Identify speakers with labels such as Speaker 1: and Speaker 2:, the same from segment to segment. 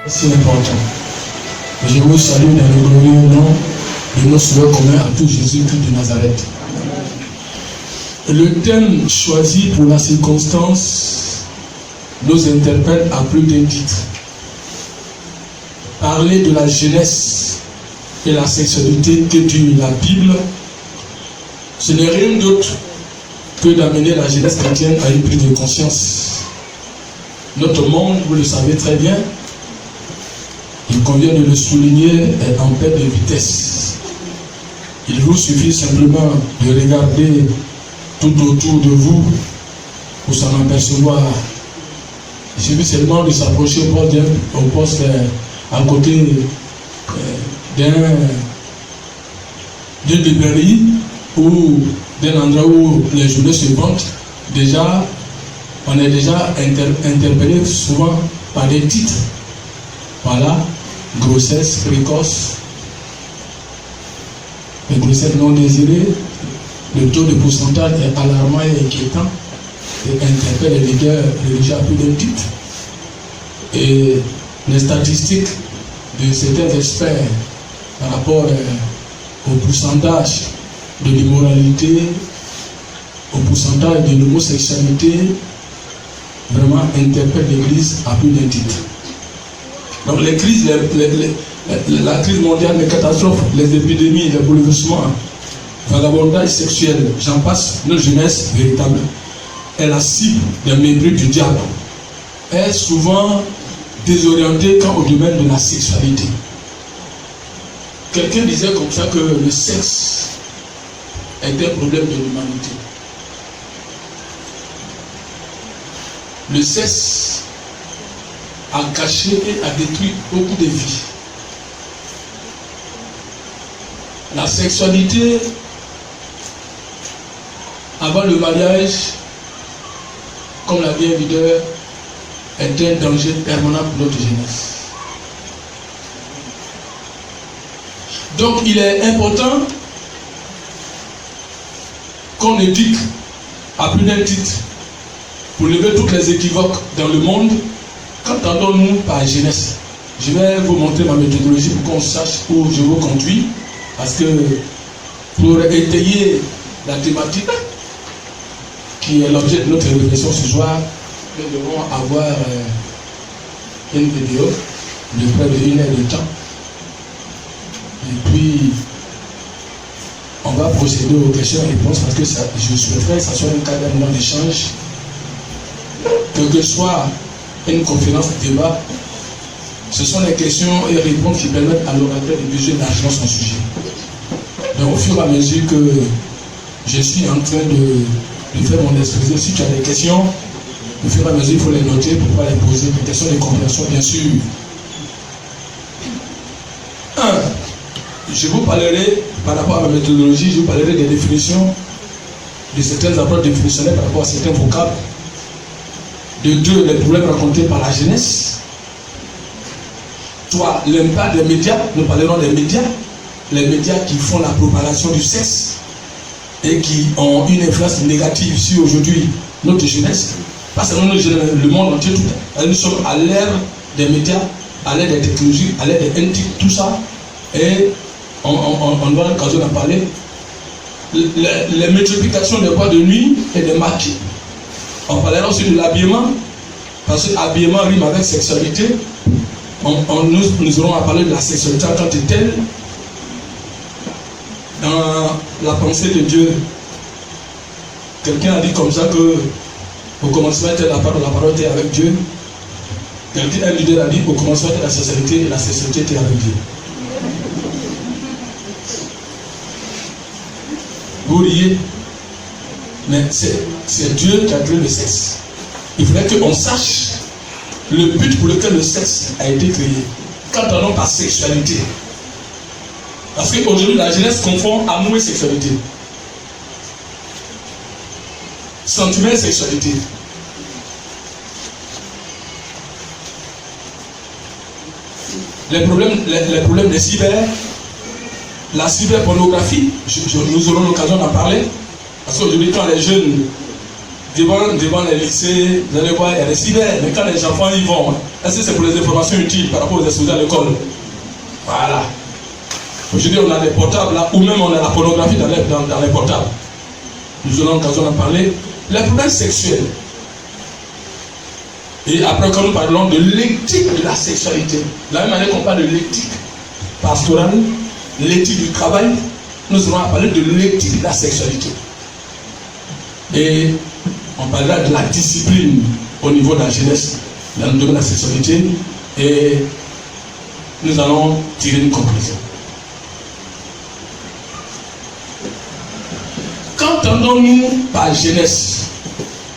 Speaker 1: C'est important. Je vous salue dans le glorieux nom de notre Sauveur commun à tout Jésus-Christ de Nazareth. Le thème choisi pour la circonstance nous interpelle à plus d'un titre. Parler de la jeunesse et la sexualité que dit la Bible, ce n'est rien d'autre que d'amener la jeunesse chrétienne à une prise de conscience. Notre monde, vous le savez très bien, il convient de le souligner, est en perte de vitesse. Il vous suffit simplement de regarder tout autour de vous pour s'en apercevoir. Il suffit seulement de s'approcher au poste à côté d'une librairie ou d'un endroit où les journaux se vendent. Déjà, on est déjà interpellé souvent par des titres. Voilà, grossesse précoce, les grossesses non désirées, le taux de pourcentage est alarmant et inquiétant et interpelle les leaders religieux à plus d'un titre. Et les statistiques de certains experts par rapport au pourcentage de l'immoralité, au pourcentage de l'homosexualité, vraiment interpellent l'Église à plus d'un titre. Donc les crises, la crise mondiale, les catastrophes, les épidémies, les bouleversements, vagabondage sexuel, j'en passe, notre jeunesse véritable est la cible des mépris du diable, est souvent désorientée quant au domaine de la sexualité. Quelqu'un disait comme ça que le sexe est un problème de l'humanité. Le sexe a caché et a détruit beaucoup de vies. La sexualité, avant le mariage, comme l'a dit un leader, est un danger permanent pour notre jeunesse. Donc il est important qu'on éduque à plus d'un titre pour lever toutes les équivoques dans le monde. Qu'entendons-nous par jeunesse? Je vais vous montrer ma méthodologie pour qu'on sache où je vous conduis. Parce que pour étayer la thématique qui est l'objet de notre réflexion ce soir, nous devons avoir une vidéo de près de 1 heure de temps. Et puis, on va procéder aux questions et réponses parce que je souhaiterais que ça soit un cadre moment d'échange, quelle que soit une conférence de débat. Ce sont les questions et réponses qui permettent à l'orateur de mesurer largement son sujet. Donc au fur et à mesure que je suis en train de faire mon exposé, si tu as des questions, au fur et à mesure il faut les noter pour pouvoir les poser, des questions de compréhension bien sûr. Je vous parlerai, par rapport à ma méthodologie, je vous parlerai des définitions, de certaines approches définitionnelles par rapport à certains vocables. De 2, les problèmes rencontrés par la jeunesse. 3, l'impact des médias. Nous parlerons des médias. Les médias qui font la propagation du sexe et qui ont une influence négative sur aujourd'hui notre jeunesse. Pas seulement notre jeunesse, le monde entier. Nous sommes à l'ère des médias, à l'ère des technologies, à l'ère des NT, tout ça. Et on aura l'occasion d'en parler. Les multiplications des boîtes de nuit et des marques. On parlera aussi de l'habillement, parce que l'habillement rime avec sexualité. Nous aurons à parler de la sexualité en tant que telle. Dans la pensée de Dieu, quelqu'un a dit comme ça que au commencement était la parole était avec Dieu. Un leader a dit au commencement était la sexualité et la sexualité était avec Dieu. Vous riez, mais c'est Dieu qui a créé le sexe. Il faudrait qu'on sache le but pour lequel le sexe a été créé. Qu'entendons par sexualité? Parce qu'aujourd'hui, la jeunesse confond amour et sexualité. Sentiment et sexualité. Les problèmes des cyber, la cyberpornographie, nous aurons l'occasion d'en parler. Parce qu'aujourd'hui, quand les jeunes devant les lycées, vous allez voir, il y a des cyber, mais quand les enfants y vont, est-ce que c'est pour les informations utiles par rapport aux étudiants à l'école? Voilà. Aujourd'hui, on a des portables là, ou même on a la pornographie dans les portables. Nous aurons l'occasion d'en parler. Les problèmes sexuels. Et après, quand nous parlons de l'éthique de la sexualité, de la même manière qu'on parle de l'éthique pastorale, l'éthique du travail, nous allons parler de l'éthique de la sexualité. Et on parlera de la discipline au niveau de la jeunesse, dans le domaine de la sexualité, et nous allons tirer une conclusion. Qu'entendons-nous par jeunesse?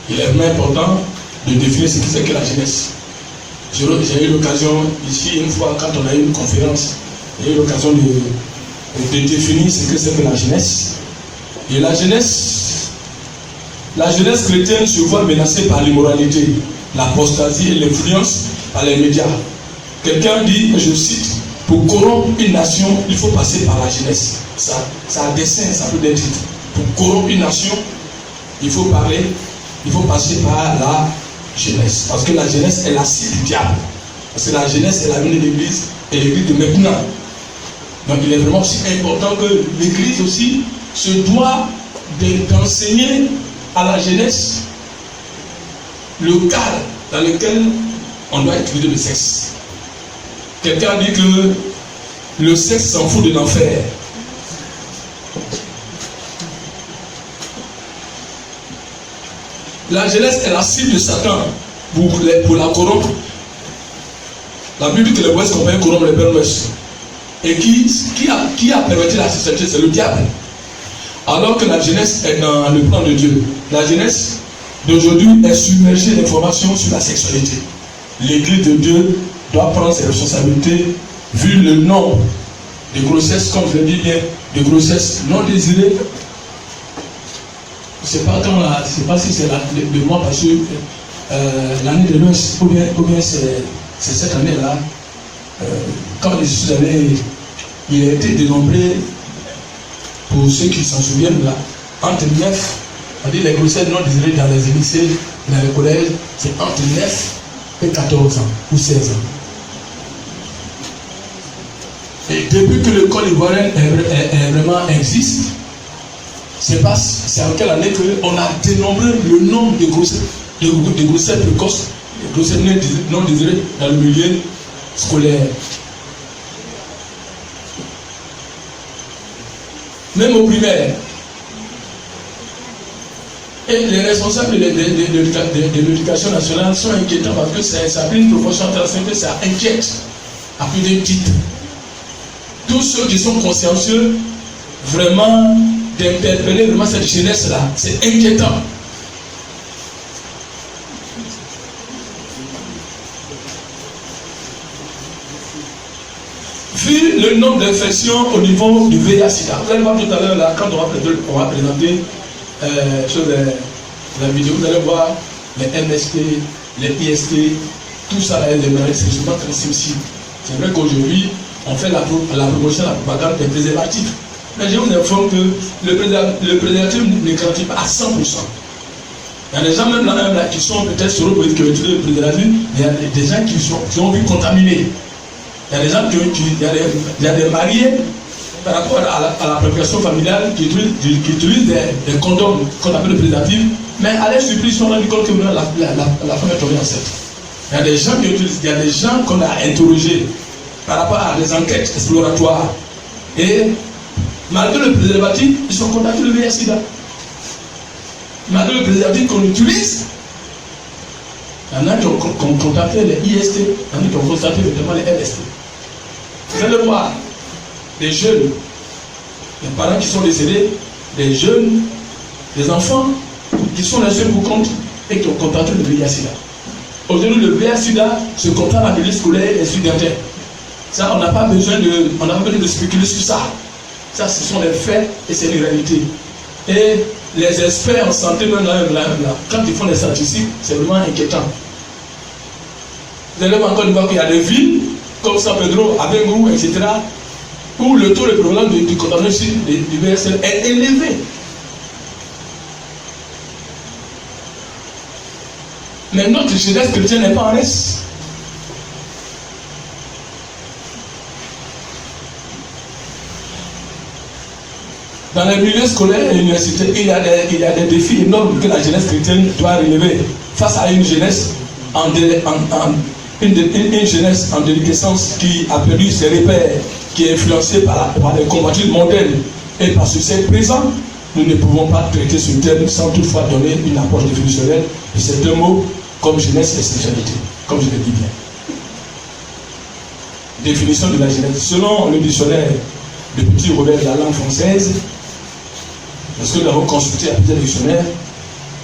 Speaker 1: Il est vraiment important de définir ce que c'est que la jeunesse. J'ai eu l'occasion ici une fois, quand on a eu une conférence, j'ai eu l'occasion de définir ce que c'est que la jeunesse. Et la jeunesse chrétienne se voit menacée par l'immoralité, l'apostasie et l'influence par les médias. Quelqu'un dit, je cite, pour corrompre une nation, il faut passer par la jeunesse. Ça a dessein, ça peut être dit. Pour corrompre une nation, il faut passer par la jeunesse. Parce que la jeunesse est la cible du diable. Parce que la jeunesse est l'avenir de l'église et l'église de maintenant. Donc il est vraiment aussi important que l'église aussi se doit d'enseigner à la jeunesse le cadre dans lequel on doit utiliser le sexe. Quelqu'un dit que le sexe s'en fout de l'enfer. La jeunesse est la cible de Satan pour la corrompre. La Bible dit que les ouest compagnies corrompent les pères ouest. Et qui a permis la sexualité? C'est le diable. Alors que la jeunesse est dans le plan de Dieu. La jeunesse d'aujourd'hui est submergée d'informations sur la sexualité. L'église de Dieu doit prendre ses responsabilités vu le nombre de grossesses, comme je le dis bien, de grossesses non désirées. Je ne sais pas si c'est le mois passé, l'année de l'Ouest, ou bien c'est cette année-là, quand je suis allé, il a été dénombré, pour ceux qui s'en souviennent, là, entre 9, on dit les grossesses non désirées dans les lycées, dans les collèges, c'est entre 9 et 14 ans, ou 16 ans. Et depuis que le code ivoirien vraiment existe, c'est en quelle année qu'on a dénombré le nombre de grossesses précoces, de grossesses non désirées dans le milieu scolaire. Même au primaire. Et les responsables de l'éducation nationale sont inquiétants parce que ça a pris une proportion que ça inquiète à plus d'un titre. Tous ceux qui sont consciencieux, vraiment, d'interpeller vraiment cette jeunesse-là, c'est inquiétant. Vu le nombre d'infections au niveau du VIH-Sida, vous allez voir tout à l'heure, là, quand on va présenter sur la vidéo, vous allez voir les MST, les IST, tout ça, les maladies sexuellement transmissibles. C'est vrai qu'aujourd'hui, on fait la promotion, la propagande des préservatifs. Mais je vous informe que le préservatif ne garantit pas à 100%. Il y a des gens même là qui sont peut-être sur le utilisent le préservatif, mais il y a des gens qui ont vu contaminés. Il y a des gens il y a des mariés par rapport à la préparation familiale qui utilisent des condoms qu'on appelle le préservatif, mais à leur surprise, ils se sont rendus compte que la femme est tombée enceinte. Il y a des gens qui utilisent, il y a des gens qu'on a interrogés par rapport à des enquêtes exploratoires. Et malgré le préservatif, ils sont contaminés le VIH-Sida. Malgré le préservatif qu'on utilise, il y en a qui ont contacté les IST, il y en a qui ont constaté notamment les LST. Vous allez voir des jeunes, des parents qui sont décédés, des jeunes, des enfants qui sont laissés pour compte et qui ont contacté le VIH-Sida. Aujourd'hui, le VIH-Sida se contraint à la milieu scolaire et studentaire. Ça, on n'a pas besoin de spéculer sur ça. Ça, ce sont les faits et c'est les réalités. Et les experts en santé, même là, quand ils font des statistiques, c'est vraiment inquiétant. Vous allez encore voir qu'il y a des villes, comme San Pedro, Abengourou, etc., où le taux de prévalence du contamination du VSL est élevé. Mais notre jeunesse chrétienne n'est pas en reste. Dans les milieux scolaires et universitaires, il y a des défis énormes que la jeunesse chrétienne doit relever face à une jeunesse une jeunesse en déliquescence qui a perdu ses repères, qui est influencée par les convoitises mondaines et par ce siècle présent. Nous ne pouvons pas traiter ce thème sans toutefois donner une approche définitionnelle de ces deux mots comme jeunesse et sexualité, comme je le dis bien. Définition de la jeunesse. Selon le dictionnaire de Petit Robert de la langue française, parce que nous avons consulté à Petit Dictionnaire,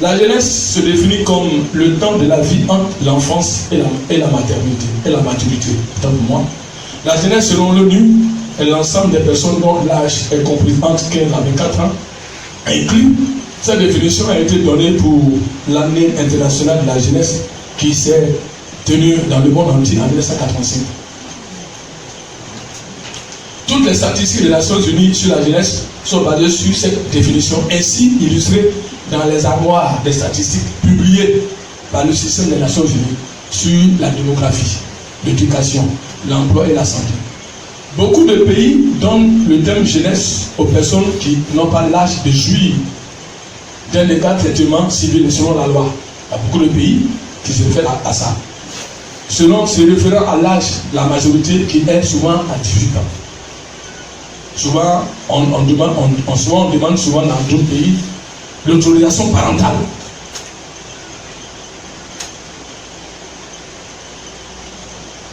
Speaker 1: la jeunesse se définit comme le temps de la vie entre l'enfance et la maternité, et la maturité. Tant pour moi. La jeunesse, selon l'ONU, est l'ensemble des personnes dont l'âge est compris entre 15 à 24 ans, inclus. Cette définition a été donnée pour l'année internationale de la jeunesse qui s'est tenue dans le monde entier en 1985. Toutes les statistiques des Nations Unies sur la jeunesse sont basées sur cette définition, ainsi illustrée dans les armoires des statistiques publiées par le système des Nations Unies sur la démographie, l'éducation, l'emploi et la santé. Beaucoup de pays donnent le terme jeunesse aux personnes qui n'ont pas l'âge de jouir d'un égal traitement civil selon la loi. Il y a beaucoup de pays qui se réfèrent à ça. Selon se référant à l'âge, la majorité qui est souvent à 18 ans. Souvent, on demande souvent dans d'autres pays l'autorisation parentale.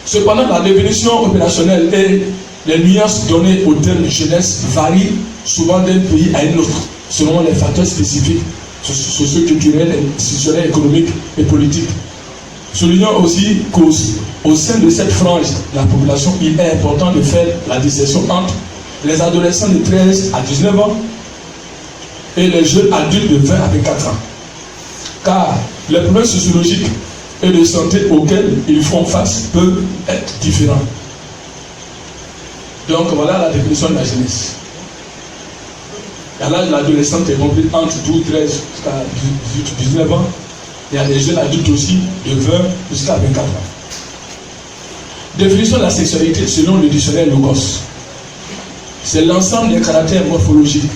Speaker 1: Cependant, la définition opérationnelle et les nuances données au terme jeunesse varient souvent d'un pays à un autre, selon les facteurs spécifiques socio-culturels, institutionnels, économiques et politiques. Soulignons aussi qu'au sein de cette frange de la population, il est important de faire la distinction entre les adolescents de 13 à 19 ans et les jeunes adultes de 20 à 24 ans. Car les problèmes sociologiques et de santé auxquels ils font face peuvent être différents. Donc voilà la définition de la jeunesse. À l'âge de l'adolescent est compris entre 12, 13 jusqu'à 18, 19 ans. Il y a des jeunes adultes aussi de 20 jusqu'à 24 ans. Définition de la sexualité selon le dictionnaire Logos. C'est l'ensemble des caractères morphologiques,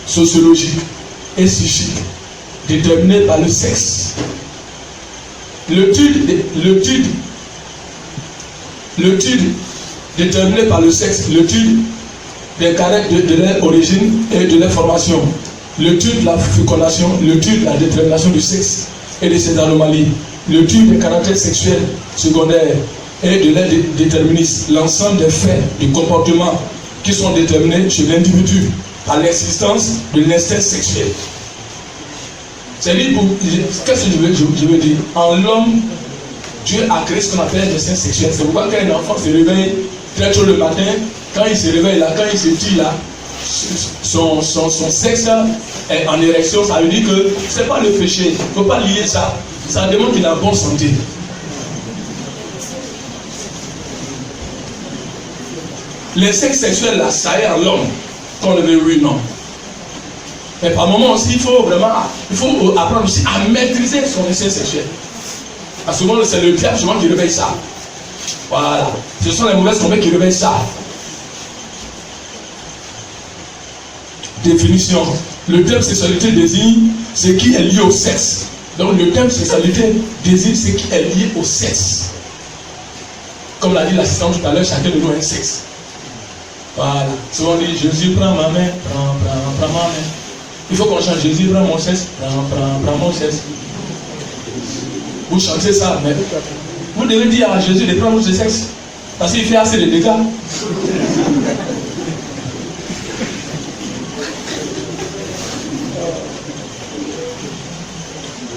Speaker 1: sociologiques et psychiques déterminés par le sexe. L'étude déterminée par le sexe, l'étude des caractères de leur origine et de leur formation, l'étude de la fécondation, l'étude de la détermination du sexe et de ses anomalies, l'étude des caractères sexuels secondaires et de leur déterminisme, l'ensemble des faits, des comportements qui sont déterminés chez l'individu à l'existence de l'instinct sexuel. C'est-à-dire, qu'est-ce que je veux dire? En l'homme, Dieu a créé ce qu'on appelle l'instinct sexuel. C'est pourquoi quand un enfant se réveille très tôt le matin, quand il se réveille là, quand il se tire là, son sexe est en érection, ça veut dire que ce n'est pas le péché. Il ne faut pas lier ça. Ça demande qu'il a bonne santé. L'instinct sexuel là, ça est en l'homme, qu'on le veut oui non. Mais par moment aussi, il faut apprendre aussi à maîtriser son instinct sexuel. Parce que souvent, c'est le diable souvent qui réveille ça. Voilà. Ce sont les mauvaises compagnies qui réveillent ça. Définition. Le terme sexualité désigne ce qui est lié au sexe. Donc le terme sexualité désigne ce qui est lié au sexe. Comme l'a dit l'assistant tout à l'heure, chacun de nous a un sexe. Voilà. Souvent on dit Jésus prends ma main, prends ma main. Il faut qu'on chante Jésus prends mon sexe, prends mon sexe. Vous chantez ça, mais vous devez dire à Jésus de prendre votre sexe. Parce qu'il fait assez de dégâts.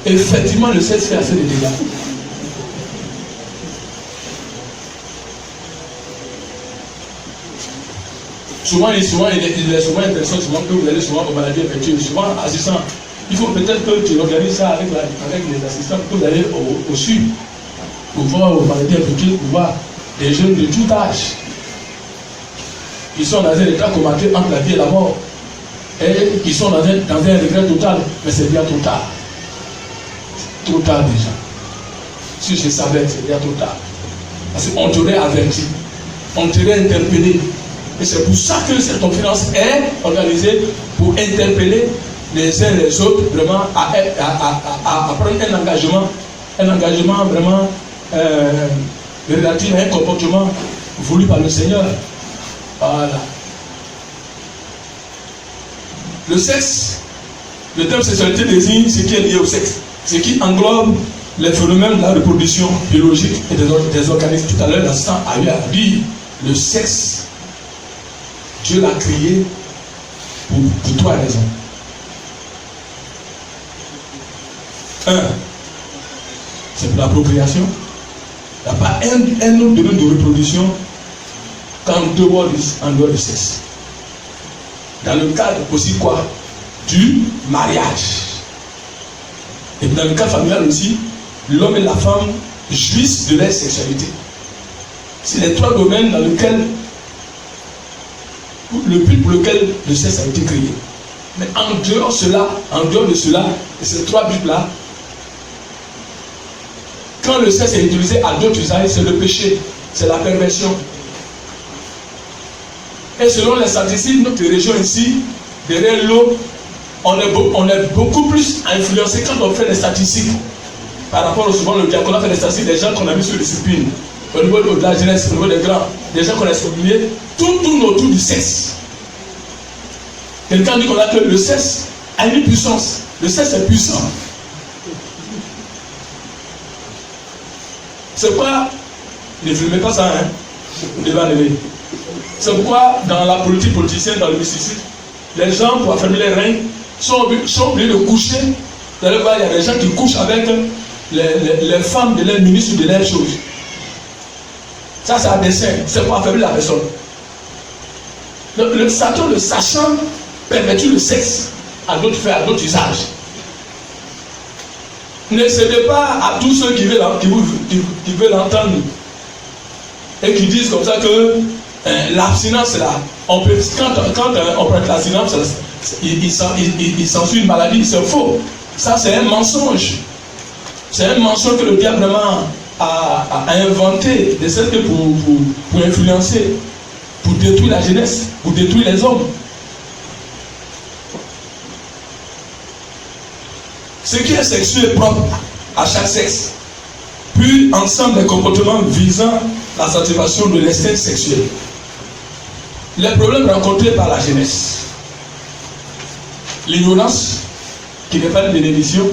Speaker 1: Effectivement, le sexe fait assez de dégâts. Souvent, il y a souvent une personne que vous allez souvent aux maladies infectieuses, souvent assistant. Il faut peut-être que tu organises ça avec les assistants, que vous allez au sud, pour voir aux maladies infectieuses, pour voir des jeunes de tout âge qui sont dans un état comateux entre la vie et la mort, et qui sont dans un regret total, mais c'est bien trop tard. trop tard déjà. Si je savais, c'est déjà trop tard. Parce qu'on t'aurait averti, on t'aurait interpellé. Et c'est pour ça que cette conférence est organisée pour interpeller les uns les autres, vraiment à prendre un engagement vraiment relatif à un comportement voulu par le Seigneur. Voilà. Le sexe, le terme sexualité désigne ce qui est lié au sexe, ce qui englobe les phénomènes de la reproduction biologique et des organismes. Tout à l'heure, l'assistant a eu à dire le sexe, Dieu l'a créé pour trois raisons. Un, c'est pour la procréation. Il n'y a pas un autre domaine de reproduction qu'en dehors du sexe. Dans le cadre aussi quoi? Du mariage. Et dans le cadre familial aussi, l'homme et la femme jouissent de leur sexualité. C'est les trois domaines dans lesquels le but pour lequel le sexe a été créé. Mais en dehors de cela, et ces trois buts-là, quand le sexe est utilisé à d'autres usages, c'est le péché, c'est la perversion. Et selon les statistiques, notre région ici, derrière l'eau, on est beaucoup plus influencé quand on fait des statistiques. Par rapport au souvent le diaconat fait des statistiques des gens qu'on a mis sur les disciplines. Au niveau de la jeunesse, au niveau des grands, des gens qu'on a soulignés, tout tourne autour du sexe. Quelqu'un dit qu'on a que le sexe a une puissance. Le sexe est puissant. C'est pourquoi, ne filmez pas ça, hein, vous devez enlever. C'est pourquoi, dans la politique politicienne, dans le mysticisme, les gens, pour affermir les règnes, sont obligés de coucher. Vous allez voir, il y a des gens qui couchent avec les femmes de leurs ministres ou de leurs choses. Ça, c'est un dessein. C'est pour affaiblir la personne. Le Satan, le sachant, pervertit le sexe à d'autres faits, à d'autres usages. Ne cédez pas à tous ceux qui veulent entendre et qui disent comme ça que l'abstinence là, quand on prend l'abstinence, il s'ensuit une maladie. C'est faux. Ça, c'est un mensonge. C'est un mensonge que le diable vraiment a inventé, de celle que pour influencer, pour détruire la jeunesse, pour détruire les hommes. Ce qui est sexuel est propre à chaque sexe, puis ensemble des comportements visant la satisfaction de l'instinct sexuel. Les problèmes rencontrés par la jeunesse, l'ignorance, qui n'est pas une bénédiction,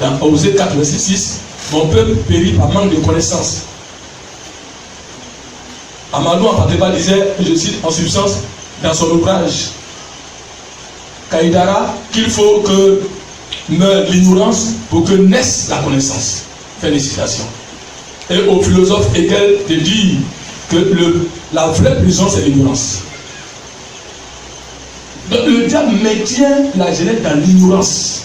Speaker 1: dans Osée 4, verset 6, mon peuple périt par manque de connaissances. Amadou en Pateba disait, je cite en substance, dans son ouvrage Kaïdara, qu'il faut que meure l'ignorance pour que naisse la connaissance. Fin de citation. Et au philosophe Hegel de dire que la vraie prison, c'est l'ignorance. Donc le diable maintient la jeunesse dans l'ignorance.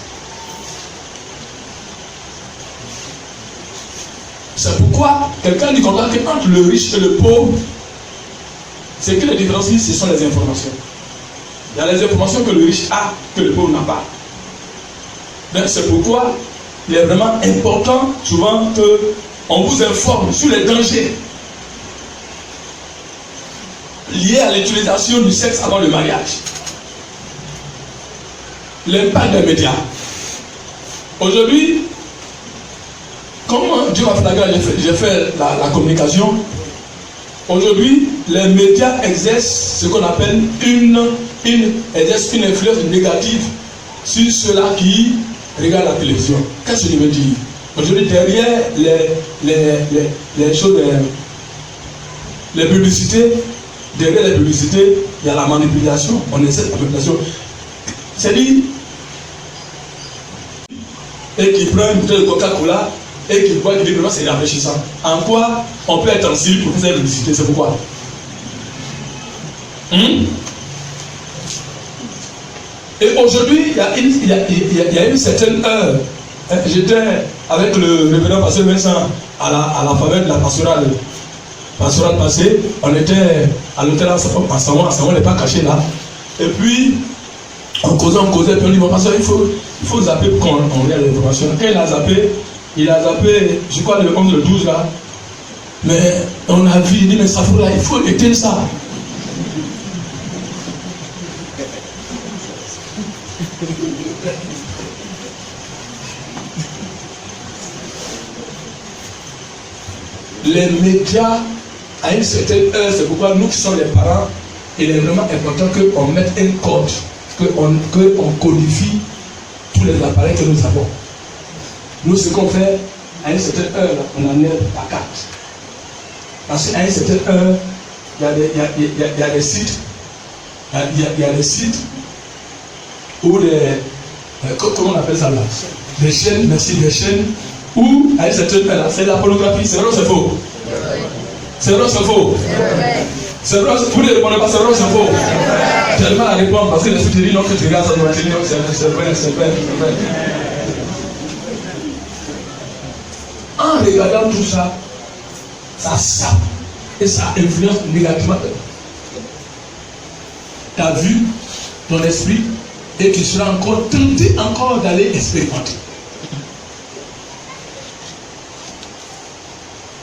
Speaker 1: C'est pourquoi quelqu'un dit comme ça qu'entre le riche et le pauvre, c'est que les différences, ce sont les informations. Il y a les informations que le riche a, que le pauvre n'a pas. C'est pourquoi il est vraiment important souvent qu'on vous informe sur les dangers liés à l'utilisation du sexe avant le mariage. L'impact des médias. Aujourd'hui, comme Dieu m'a fait la grâce, j'ai fait la communication. Aujourd'hui, les médias exercent ce qu'on appelle une influence négative sur ceux-là qui regardent la télévision. Qu'est-ce que je veux dire? Aujourd'hui, derrière les choses, les publicités, derrière les publicités, il y a la manipulation. On essaie de la manipulation. C'est-à-dire, et qui prend une bouteille de Coca-Cola et qui voit que vraiment c'est rafraîchissant. En quoi on peut être en Syrie pour faire la publicité? C'est pourquoi Et aujourd'hui, il y a une certaine heure, j'étais avec le révérend pasteur Vincent à la faveur de la pastorale passée. On était à l'hôtel à Samoa, on n'est pas caché là. Et puis, on causait, puis on dit, bon, pasteur, il faut zapper pour qu'on regarde l'information. Quand il a zappé, Il a zappé, je crois, le 11, le 12 là. Mais on a vu, il dit, mais ça faut là, il faut éteindre ça. Les médias, à une certaine heure, c'est pourquoi nous qui sommes les parents, il est vraiment important qu'on mette un code, qu'on codifie tous les appareils que nous avons. Nous, ce qu'on fait, à une certaine heure, on en est à 4. Parce qu'à une certaine heure, il y a des sites, il y a des sites où comment on appelle ça là? Des chaînes, merci, des chaînes où, à une certaine heure, c'est la pornographie. C'est vrai ou c'est faux? C'est vrai ou c'est faux? C'est vrai, vous ne répondez pas, c'est vrai ou c'est faux? J'ai du mal à répondre parce que les souterrains, non, que tu regardes ça, c'est vrai. En regardant tout ça, ça sape et ça influence négativement. Tu as vu ton esprit et tu seras encore tenté encore d'aller expérimenter.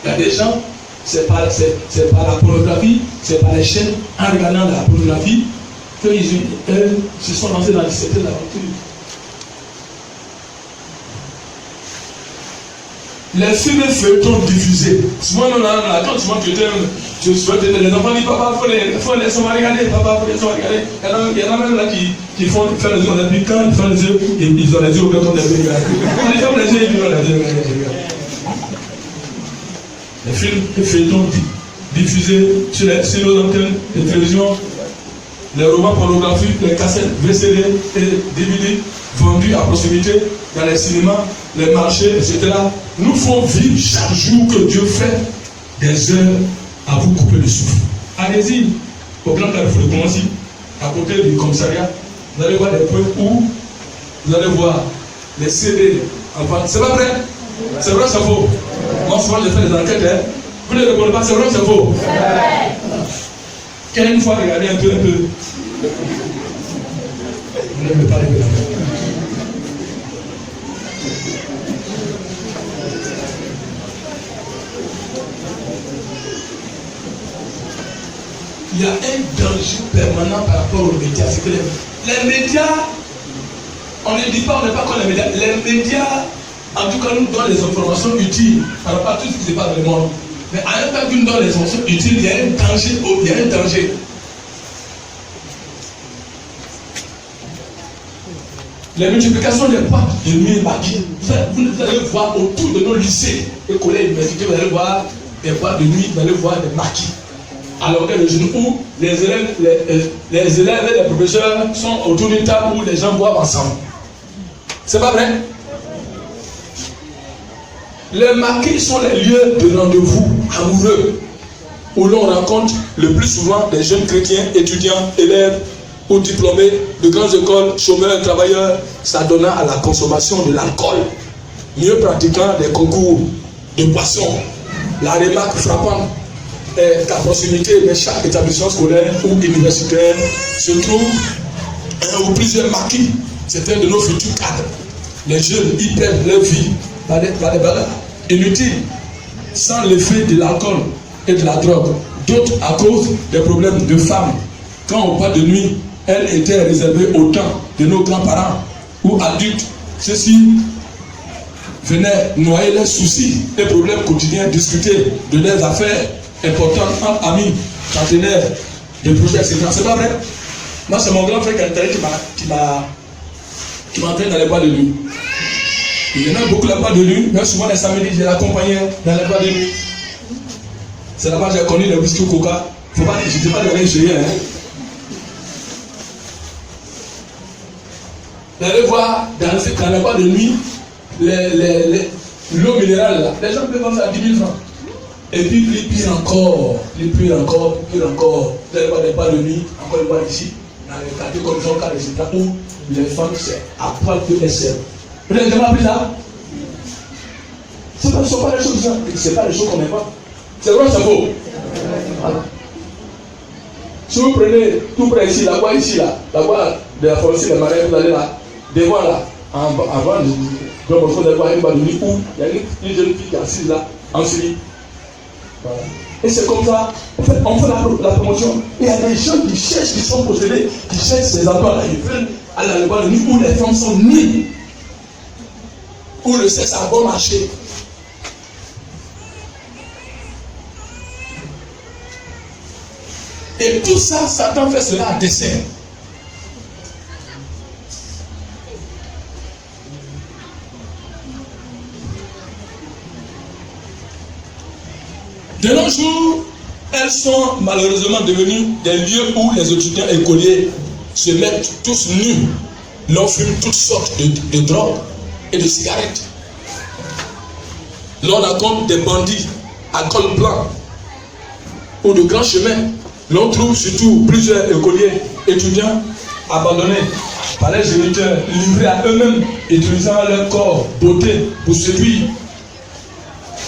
Speaker 1: Il y a des gens, c'est par la pornographie, c'est par les chaînes, en regardant la pornographie, qu'ils se sont lancés dans certaines aventures. Les films feuilletons diffusés. Souvent, quand tu montres que tu souhaites les enfants disent papa, il faut les regarder, papa, il faut les regarder. Il y en a même là qui font faire les yeux, et puis quand ils font les yeux, ils ont les yeux ouverts comme des bébés. Quand ils ferment les yeux, ils ont les yeux. Les films feuilletons diffusés sur nos antennes de télévision, les romans pornographiques, les cassettes VCD et DVD vendus à proximité dans les cinémas, les marchés, etc. Nous faut vivre chaque jour que Dieu fait des heures à vous couper le souffle. Allez-y, au plan Carrefour de Commency, à côté du commissariat, vous allez voir des points où vous allez voir les CD en vente. C'est pas vrai? C'est vrai ou c'est faux? Moi, souvent, je fais des enquêtes. Hein. Vous ne répondez pas, c'est vrai ou c'est faux? C'est vrai. Quelle fois, regardez un peu. Vous n'aimez pas les deux. Il y a un danger permanent par rapport aux médias. C'est que les médias, on ne dit pas, on n'est pas comme les médias. Les médias, en tout cas, nous donnent les informations utiles par rapport à tout ce qui se passe dans le monde. Mais en même temps qu'ils nous donnent les informations utiles, il y a un danger. Les multiplications des boîtes de nuit maquillées. Vous allez voir autour de nos lycées et collèges universités, vous allez voir des boîtes de nuit, vous allez voir des maquis. Alors que le jour où les élèves et les professeurs sont autour d'une table où les gens boivent ensemble. C'est pas vrai? Les maquis sont les lieux de rendez-vous amoureux où l'on rencontre le plus souvent des jeunes chrétiens, étudiants, élèves ou diplômés de grandes écoles, chômeurs, travailleurs, s'adonnant à la consommation de l'alcool, mieux pratiquant des concours de boissons. La remarque frappante est qu'à proximité de chaque établissement scolaire ou universitaire se trouve un ou plusieurs maquis. C'est un de nos futurs cadres. Les jeunes y perdent leur vie par des balades inutiles, sans l'effet de l'alcool et de la drogue. D'autres à cause des problèmes de femmes. Quand on parle de nuit, elle était réservée au temps de nos grands-parents ou adultes. Ceux-ci venaient noyer leurs soucis et problèmes quotidiens, discuter de leurs affaires importantes entre amis, partenaires, des projets, etc. C'est pas vrai? Moi, c'est mon grand frère qui m'entraîne dans les boîtes de nuit. Il y en a beaucoup là-bas de nuit, même souvent les samedis, je l'accompagnais dans les boîtes de nuit. C'est là-bas que j'ai connu le whisky coca. Je ne sais pas de rien gérer. Vous allez voir dans les boîtes de nuit, l'eau minérale là, les gens peuvent vendre ça à 10 000 francs. Et puis pire encore. Vous allez voir des boîtes de nuit, encore une fois ici, dans les quartiers comme Zonka, etc., où les femmes, c'est à poil que SL. Vous n'avez jamais appris ça? Ce ne sont pas les choses, c'est pas les choses qu'on n'aime pas. C'est vrai, c'est faux. Voilà. Si vous prenez tout près ici, la voie de la forêt, les marais, vous allez là, devant là, avant Donc, on va voir une banderie où il y a une jeune fille qui est assise là, en Syrie. Voilà. Et c'est comme ça, en fait, on fait la promotion. Et il y a des gens qui cherchent, qui sont possédés, qui cherchent ces endroits-là. Ils veulent aller à la banderie où les femmes sont nues, où le sexe a bon marché. Et tout ça, Satan fait cela à dessein. De nos jours, elles sont malheureusement devenues des lieux où les étudiants écoliers se mettent tous nus. L'on fume toutes sortes de drogues et de cigarettes. L'on rencontre des bandits à col blanc ou de grands chemins. L'on trouve surtout plusieurs écoliers étudiants abandonnés par les géniteurs, livrés à eux-mêmes, utilisant leur corps beauté pour séduire.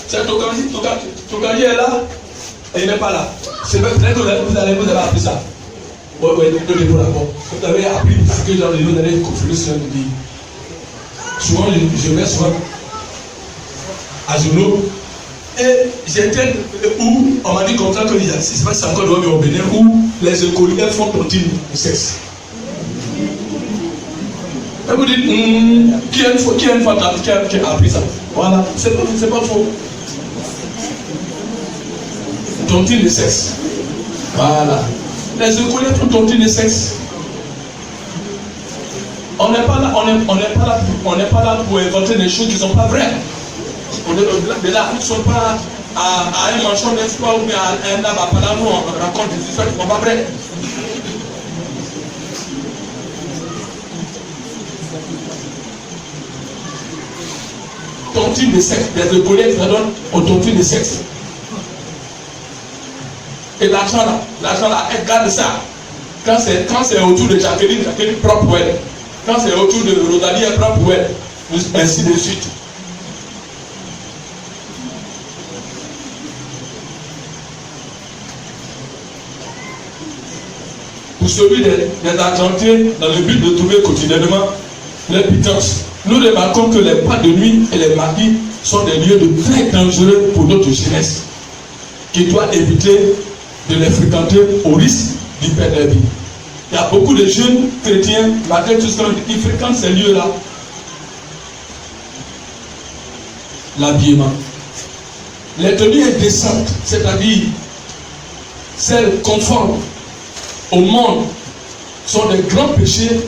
Speaker 1: Cette Tokandi est là et il n'est pas là. C'est vrai que vous avez appris ça. Oui, donnez-vous d'accord. Vous avez appris ce que vous allez confirmer sur le dit. Souvent, je vais souvent à Zolo. Et j'étais où on m'a dit comme ça que c'est pas encore le au Bénin où les écoliers font tontine de sexe. Et vous dites, qui a une fois qui a appris ça? Voilà, c'est pas faux. Tontine de sexe. Voilà. Les écoliers font tontine de sexe. On n'est pas là pour inventer des choses qui ne sont pas vraies. On est là, nous ne sommes pas à un manchon d'espoir ou bien à un arbre à Panama, on raconte des histoires qui ne sont pas vraies. Tontine de sexe, des écoliers qui donnent aux tontines de sexe. Et l'argent là, elle garde ça. Quand c'est autour de Jacqueline propre pour elle. Quand c'est autour de Rosalie, elle propre pour elle. Ainsi de suite. Pour celui des Argentins, dans le but de trouver quotidiennement les pitances, nous remarquons que les boîtes de nuit et les maquis sont des lieux de très dangereux pour notre jeunesse, qui doit éviter de les fréquenter au risque d'y perdre la vie. Il y a beaucoup de jeunes chrétiens, malgré tout ce qu'on dit, qui fréquentent ces lieux-là. L'habillement. Les tenues indécentes, c'est-à-dire celles conformes au monde, sont des grands péchés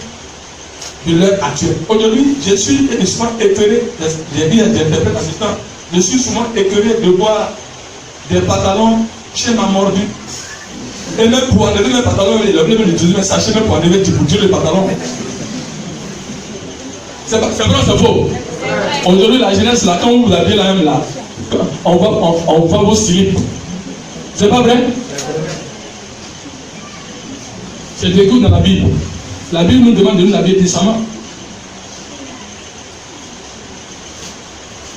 Speaker 1: de l'heure actuelle. Aujourd'hui, je suis souvent écœuré, j'ai dit à des interprètes assistants, je suis souvent écœuré de voir des pantalons chez ma mordu. Et même pour enlever mes pantalons, il a même utilisé mes sachets même pour enlever le pantalon. C'est vrai, c'est faux. Aujourd'hui, la jeunesse, là, quand vous avez la même là, on va vos slips. C'est pas vrai? C'est écrit dans la Bible. La Bible nous demande de nous habiller décemment.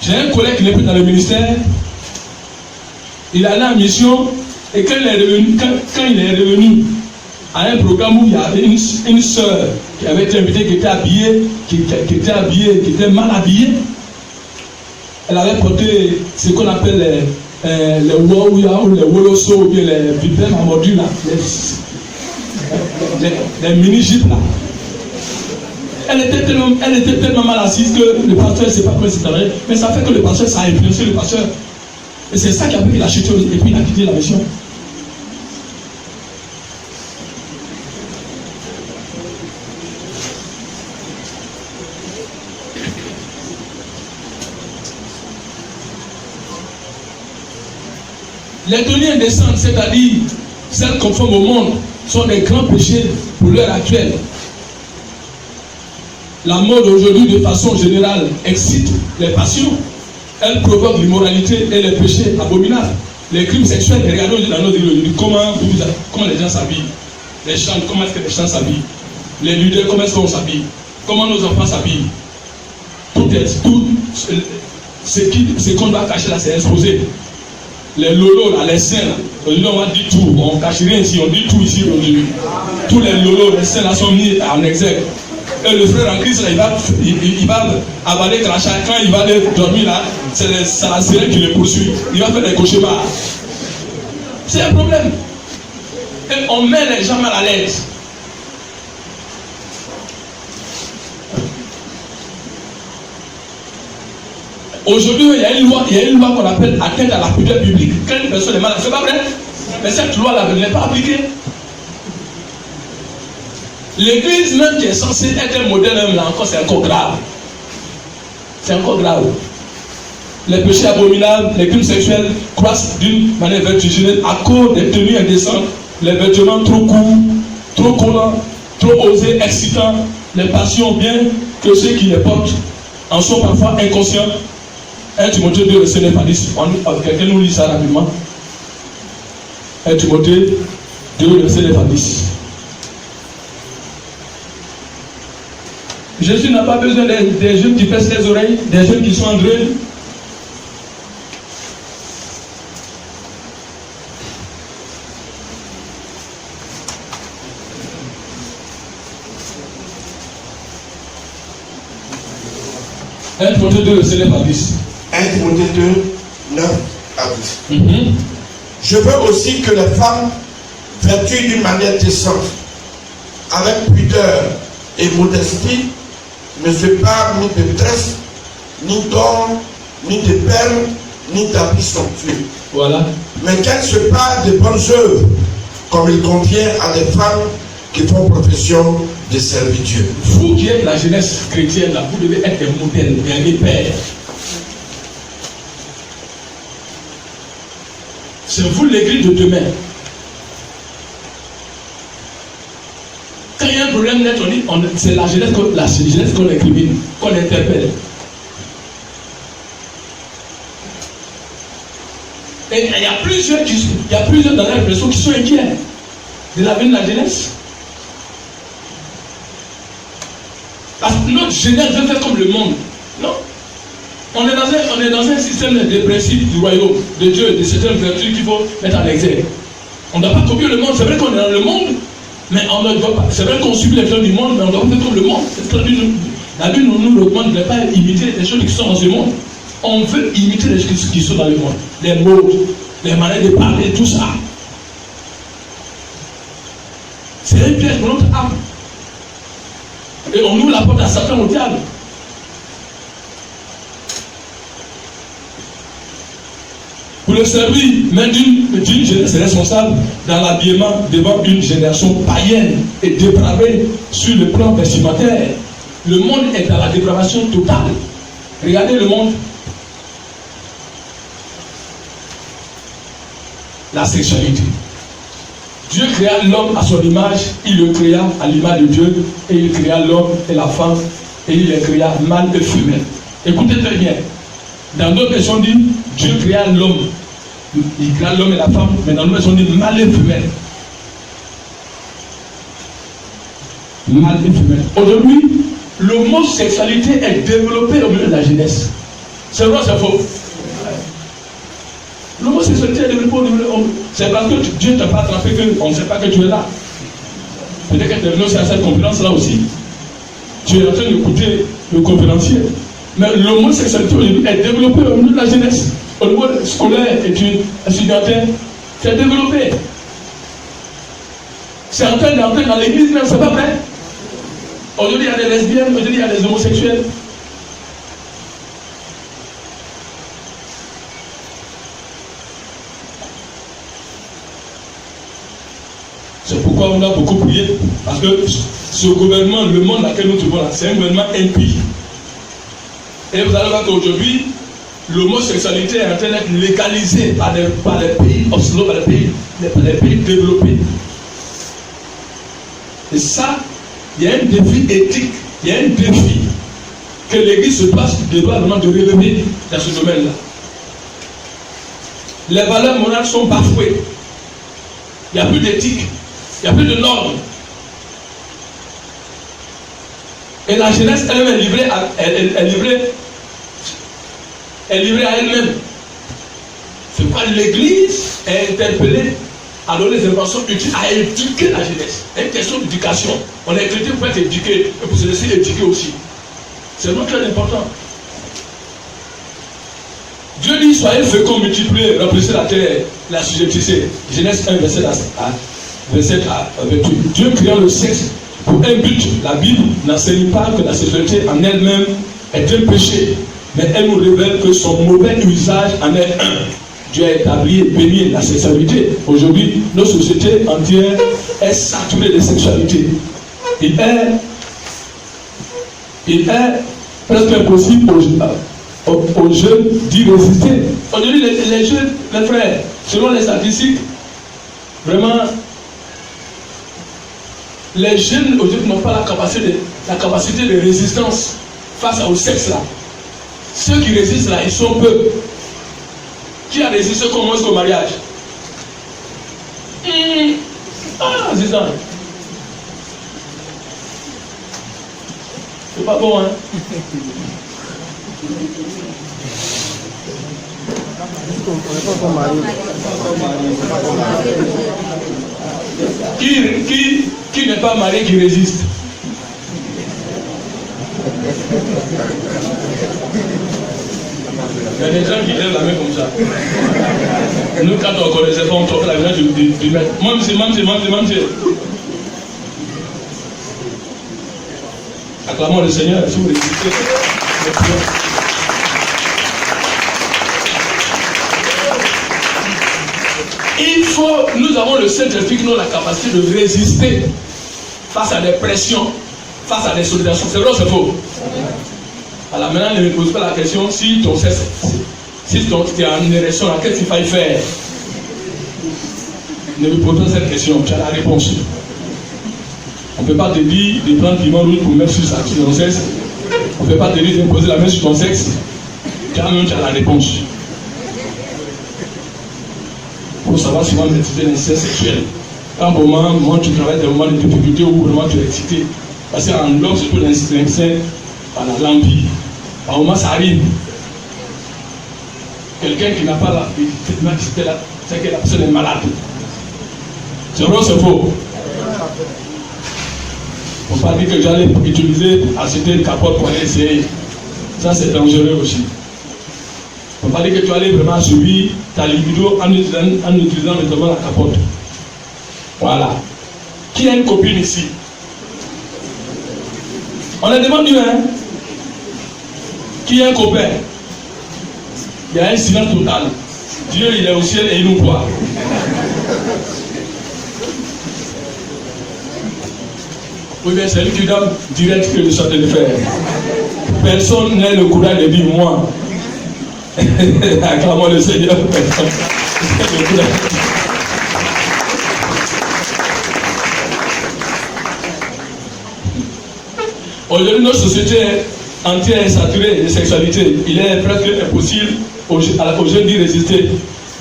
Speaker 1: J'ai un collègue qui n'est plus dans le ministère. Il allait en mission et quand il est revenu à un programme où il y avait une soeur qui avait été invitée, qui était habillée, qui était mal habillée. Elle avait porté ce qu'on appelle les wawouya ou les woloso ou bien les vipères à mordu là, les mini-jipes là. Elle était tellement mal assise que le pasteur ne sait pas comment c'est travaillé, mais ça fait que le pasteur, ça a influencé le pasteur. Et c'est ça qui a fait qu'il a chuté et puis il a quitté la mission. Les tenues indécentes, c'est-à-dire celles conformes au monde, sont des grands péchés pour l'heure actuelle. La mode aujourd'hui, de façon générale, excite les passions. Elle provoque l'immoralité et les péchés abominables. Les crimes sexuels, regardez dans notre île, comment les gens s'habillent. Les chants, comment est-ce que les chants s'habillent. Les leaders, comment est-ce qu'on s'habille. Comment nos enfants s'habillent. Tout ce qu'on doit cacher là, c'est exposé. Les lolos, là, les seins, là. Aujourd'hui, on va dire tout. On ne cache rien ici, on dit tout ici aujourd'hui. Tous les lolos, les seins là sont mis en exergue. Et le frère en Christ, là, il va avaler crachat. Quand il va aller dormir là, c'est la sirène qui le poursuit. Il va faire des cauchemars. C'est un problème. Et on met les gens mal à l'aise. Aujourd'hui, il y a une loi qu'on appelle atteinte à la pudeur publique. Quand une personne est malade, c'est pas vrai. Mais cette loi-là n'est pas appliquée. L'église même qui est censée être un modèle, même là encore, c'est encore grave. C'est encore grave. Les péchés abominables, les crimes sexuels croissent d'une manière vertigineuse à cause des tenues indécentes, les vêtements trop courts, trop collants, trop osés, excitants, les passions, bien que ceux qui les portent en sont parfois inconscients. 1 Timothée 2, verset 9 à 10. Quelqu'un nous lit ça rapidement. 1 Timothée 2, verset 9 à 10. Jésus n'a pas besoin des jeunes qui pèsent les oreilles, des jeunes qui sont en deuil. Un Timothée 2, verset 9 à 10.
Speaker 2: 1 Timothée 2, 9 à 10. Je veux aussi que les femmes vertuent d'une manière décente, avec pudeur et modestie, ne se parlent ni de tresses, ni d'or, ni de perles, ni d'habits somptueux.
Speaker 1: Voilà.
Speaker 2: Mais qu'elles se parlent de bonnes œuvres, comme il convient à des femmes qui font profession de servir Dieu.
Speaker 1: Vous qui êtes la jeunesse chrétienne, là, vous devez être des modèles, des pères. C'est vous l'église de demain. Quand il y a un problème net, on dit, c'est la jeunesse qu'on incrimine, qu'on interpelle. Et il y a plusieurs dans la personne qui sont inquiets de l'avenir de la jeunesse. Parce que notre jeunesse veut faire comme le monde. Non. On est dans un système de principes du royaume, de Dieu, de certaines vertus qu'il faut mettre en exergue. On ne doit pas copier le monde. C'est vrai qu'on est dans le monde, mais on ne doit pas. C'est vrai qu'on subit les choses du monde, mais on ne doit pas faire comme le monde. La Bible nous recommande de ne pas imiter les choses qui sont dans ce monde. On veut imiter les choses qui sont dans le monde. Les mots, les manières de parler, tout ça. C'est un piège pour notre âme. Et on ouvre la porte à Satan au diable. Pour le servir, même d'une jeunesse responsable dans l'habillement devant une génération païenne et dépravée sur le plan vestimentaire. Le monde est dans la dépravation totale. Regardez le monde. La sexualité. Dieu créa l'homme à son image, il le créa à l'image de Dieu, et il créa l'homme et la femme, et il les créa mâle et femelle. Écoutez très bien. Dans d'autres versions, on dit Dieu créa l'homme. Il créa l'homme et la femme, mais dans d'autres versions, on dit mâle et femelle. Mâle et femelle. Aujourd'hui, l'homosexualité est développée au milieu de la jeunesse. C'est vrai ou c'est faux? L'homosexualité est développée au milieu de la jeunesse. C'est parce que Dieu ne t'a pas attrapé qu'on ne sait pas que tu es là. Peut-être que tu es venu à cette conférence-là aussi. Tu es en train d'écouter le conférencier. Mais l'homosexualité aujourd'hui est développée au milieu de la jeunesse. Au niveau scolaire, études, étudiantin, c'est développé. C'est en train d'entrer dans l'église même, c'est pas vrai. Aujourd'hui, il y a des lesbiennes, aujourd'hui, il y a des homosexuels. C'est pourquoi on a beaucoup prié. Parce que ce gouvernement, le monde dans lequel nous vivons là, c'est un gouvernement impie. Et vous allez voir qu'aujourd'hui, l'homosexualité est en train d'être légalisée par les pays occidentaux, par les pays développés. Et ça, il y a un défi éthique, il y a un défi que l'Église se doit vraiment de relever dans ce domaine-là. Les valeurs morales sont bafouées. Il n'y a plus d'éthique, il n'y a plus de normes. Et la jeunesse elle-même est livrée à elle-même. C'est pourquoi l'Église est interpellée à donner des informations utiles, à éduquer la jeunesse. C'est une question d'éducation. On est chrétien pour être éduqué et pour se laisser éduquer aussi. C'est vraiment très important. Dieu dit, soyez féconds, multipliez, remplissez la terre, la sujettissez. Genèse 1, verset 28. Dieu créant le sexe pour un but. La Bible n'enseigne pas que la sexualité en elle-même est un péché, mais elle nous révèle que son mauvais usage en est un. Dieu a établi et béni la sexualité. Aujourd'hui, notre société entière est saturée de sexualité. Il est presque impossible aux jeunes d'y résister. Aujourd'hui, les jeunes, les frères, selon les statistiques, vraiment, les jeunes aujourd'hui n'ont pas la capacité de résistance face au sexe là. Ceux qui résistent là, ils sont peu. Qui a résisté comment est-ce qu'au mariage? Ah, c'est ça. C'est pas bon, hein? Qui n'est pas marié qui résiste? Il y a des gens qui lèvent la main comme ça. Nous, quand on connaissait pas, on toquait la main du maître. Manger. Acclamons le Seigneur, si vous résistez. Nous avons le Saint-Esprit qui nous a la capacité de résister face à des pressions, face à des sollicitations. C'est vrai ou c'est faux? Alors maintenant, ne me pose pas la question si ton sexe, si tu es en érection, qu'est-ce qu'il faille faire? Ne me pose pas cette question, tu as la réponse. On ne peut pas te dire de prendre piment rouge pour mettre sur ton sexe. On ne peut pas te dire de poser la main sur ton sexe. Tu as la réponse. Pour savoir si on va maîtriser l'inceste sexuel. Quand moi tu travailles des moments de difficulté où vraiment tu es excité. Parce qu'en l'homme, surtout l'inceste par la l'envie. Par moment ça arrive. Quelqu'un qui n'a pas la c'est que la personne est malade. C'est vrai ou c'est faux? On ne peut pas dire que j'allais utiliser acheter une capote pour aller essayer. Ça c'est dangereux aussi. On ne peut pas dire que tu allais vraiment subir ta libido en utilisant notamment la capote. Voilà. Qui a une copine ici? On a demandé hein? Qui a un copain? Il y a un silence total. Dieu il est au ciel et il nous voit. Oui, bien c'est lui qui donne direct que je suis en train de faire. Personne n'a le courage de dire moi. Acclamons le Seigneur. Aujourd'hui, notre société entière est saturée de sexualité. Il est presque impossible aux jeunes d'y résister.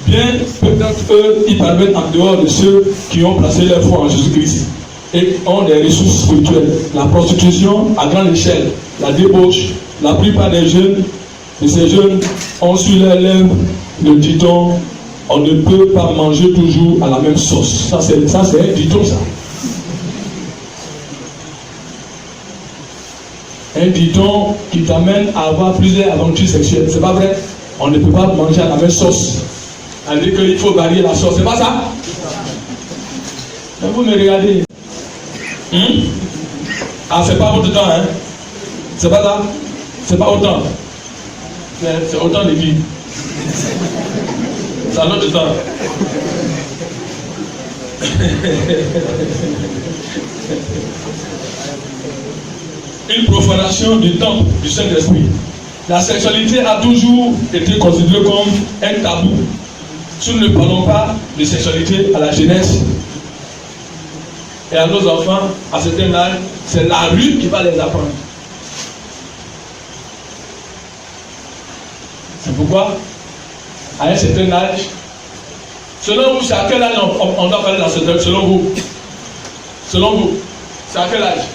Speaker 1: Bien, peut-être eux, ils parviennent en dehors de ceux qui ont placé leur foi en Jésus-Christ et ont des ressources spirituelles. La prostitution à grande échelle, la débauche, la plupart des jeunes, de ces jeunes ont sur leurs lèvres le dicton on ne peut pas manger toujours à la même sauce. Ça c'est un dicton ça. Un dicton qui t'amène à avoir plusieurs aventures sexuelles. C'est pas vrai? On ne peut pas manger à la même sauce. On dit qu'il faut varier la sauce. C'est pas ça? Mais vous me regardez. Ah, c'est pas votre temps, hein? C'est pas ça? C'est pas autant. C'est autant de vie. C'est à notre temps. Une profanation du temple du Saint-Esprit. La sexualité a toujours été considérée comme un tabou. Si nous ne parlons pas de sexualité à la jeunesse et à nos enfants, à certain âge, c'est la rue qui va les apprendre. C'est pourquoi, à un certain âge, selon vous, c'est à quel âge on doit parler de la sexualité? Selon vous, c'est à quel âge?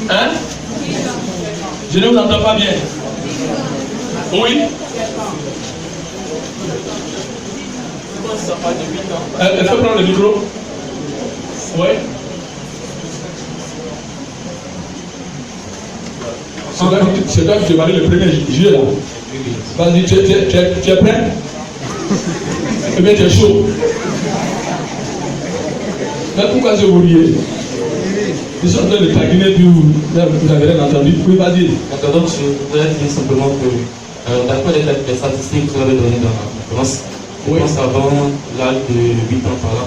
Speaker 1: Hein? Je ne vous entends pas bien. Oui? Elle fait prendre le micro. Oui. C'est toi qui te maries le 1er juillet là. Vas-y, tu es prêt? Eh bien, tu es chaud. Mais pourquoi c'est vous riez? Ils sont en train de taquiner, puis vous avez rien entendu. Oui, vas-y.
Speaker 3: D'accord, donc je voudrais dire simplement que, d'après les statistiques que vous avez données dans la conférence, je pense avant l'âge de 8 ans par là,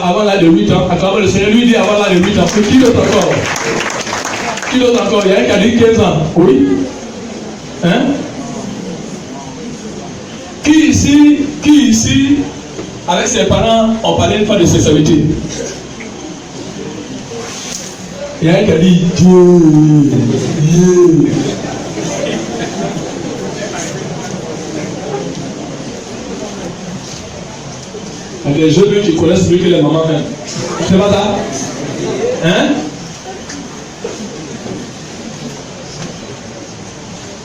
Speaker 1: avant l'âge de 8 ans, attends, le Seigneur lui dit avant l'âge de 8 ans. Qui d'autre encore? Qui d'autre encore? Il y a un qui a dit 15 ans. Oui. Hein? Qui ici, avec ses parents, ont parlé une fois de sexualité? Il y a un qui a dit Dieu. Les jeunes qui connaissent mieux que les mamans. C'est pas ça? Hein?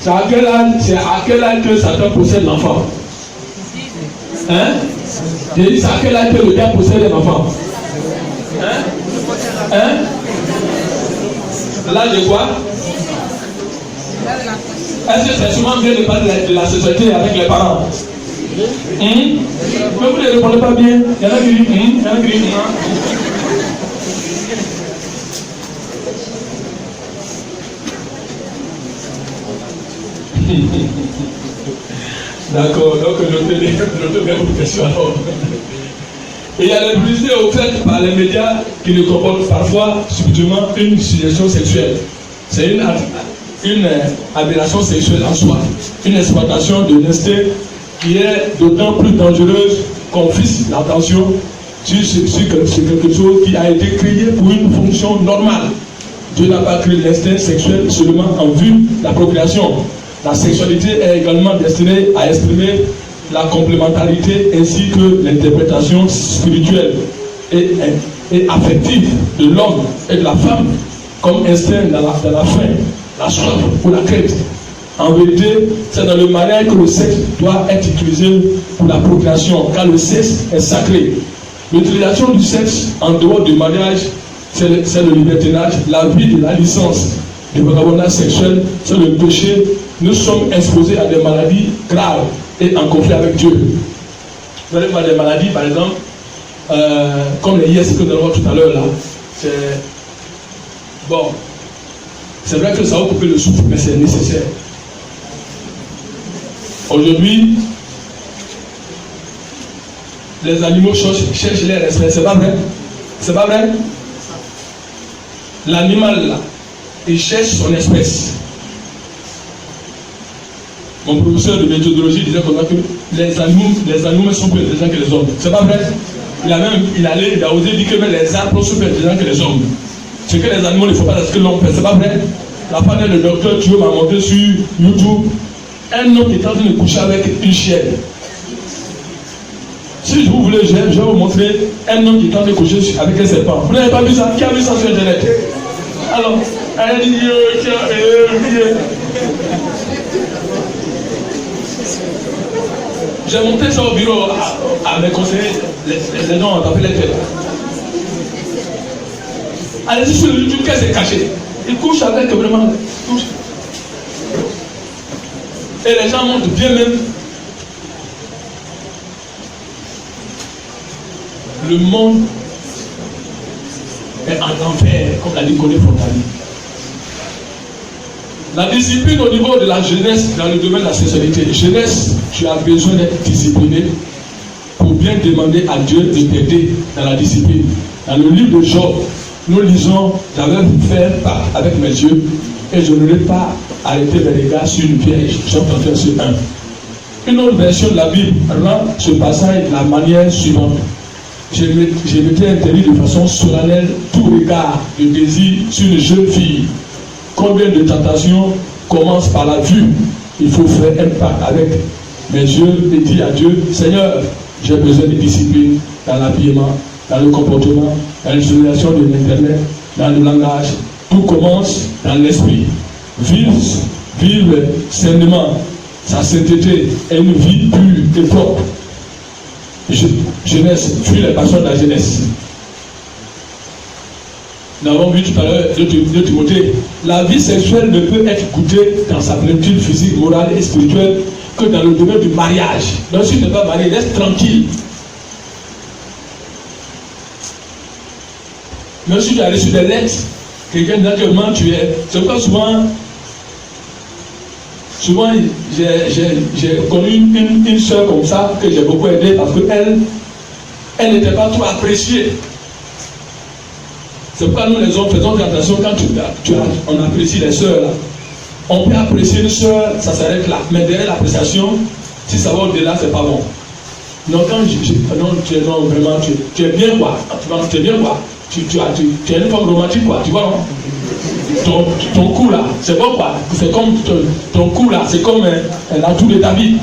Speaker 1: C'est à quel âge que Satan possède l'enfant? Hein? J'ai dit, c'est à quel âge que le diable possède l'enfant? Hein? Hein? L'âge de quoi? Est-ce que c'est souvent bien de parler de la sexualité avec les parents? Mais vous ne répondez pas bien. Il y en a qui disent il y en a qui disent D'accord, donc notez bien vos questions alors. Et il y a la publicité offerte par les médias qui ne comportent parfois subtilement une suggestion sexuelle. C'est une aberration sexuelle en soi, une exploitation de l'instinct qui est d'autant plus dangereuse qu'on fixe l'attention sur quelque chose qui a été créé pour une fonction normale. Dieu n'a pas créé l'instinct sexuel seulement en vue de la procréation. La sexualité est également destinée à exprimer la complémentarité ainsi que l'interprétation spirituelle et affective de l'homme et de la femme comme instinct dans la faim, la soif ou la crainte. En vérité, c'est dans le mariage que le sexe doit être utilisé pour la procréation, car le sexe est sacré. L'utilisation du sexe en dehors du mariage, c'est le libertinage, la vie de la licence, le vagabondage sexuel, c'est le péché. Nous sommes exposés à des maladies graves et en conflit avec Dieu. Vous allez voir des maladies, par exemple, comme les IS que nous avons tout à l'heure là. C'est vrai que ça va couper le souffle, mais c'est nécessaire. Aujourd'hui, les animaux cherchent les respects. C'est pas vrai? C'est pas vrai? L'animal là, il cherche son espèce. Mon professeur de méthodologie disait comme ça que les animaux sont plus intelligents que les hommes. C'est pas vrai? Il a osé dire que les arbres sont plus intelligents que les hommes. Ce que les animaux ne font pas, c'est ce que l'homme fait. C'est pas vrai? La femme de docteur Thio m'a montré sur YouTube un homme qui est en train de coucher avec une chienne. Si vous voulez, je vais vous montrer un homme qui est en train de coucher avec un serpent. Vous n'avez pas vu ça? Qui a vu ça sur Internet? Alors, elle dit j'ai monté ça au bureau à mes conseillers, les gens ont tapé les têtes. Allez-y sur le YouTube, qu'elle s'est cachée. Il couche avec vraiment. Et les gens montrent bien même. Le monde est en enfer, comme l'a dit Colin Fontani. La discipline au niveau de la jeunesse dans le domaine de la sexualité. Jeunesse, tu as besoin d'être discipliné pour bien demander à Dieu de t'aider dans la discipline. Dans le livre de Job, nous lisons, j'avais fait part avec mes yeux et je n'aurais pas arrêté mes regards sur une vierge. Job 31 sur 1. Une autre version de la Bible rend ce passage de la manière suivante. Je m'étais interdit de façon solennelle tout regard de désir sur une jeune fille. Combien de tentations commencent par la vue? Il faut faire un pacte avec mes yeux et dire à Dieu, Seigneur, j'ai besoin de discipline dans l'habillement, dans le comportement, dans l'utilisation de l'internet, dans le langage. Tout commence dans l'esprit. Vivre sainement, sa sainteté est une vie pure et propre. jeunesse, fuis les passions de la jeunesse. Nous avons vu tout à l'heure de Timothée, la vie sexuelle ne peut être goûtée dans sa plénitude physique, morale et spirituelle que dans le domaine du mariage. Donc si tu n'es pas marié, reste tranquille. Même si tu as reçu des lettres, quelqu'un naturellement tu es. C'est pourquoi souvent j'ai connu une soeur comme ça que j'ai beaucoup aidée parce qu'elle n'était pas trop appréciée. C'est pourquoi nous les hommes faisons attention quand on apprécie les soeurs là. On peut apprécier une soeur, ça s'arrête là. Mais derrière l'appréciation, si ça va au-delà, c'est pas bon. Donc quand vraiment tu es bien quoi. Tu es bien quoi. Tu es une femme romantique quoi, tu vois non? Ton cou là, c'est bon quoi. C'est comme ton cou là, c'est comme un atout de David.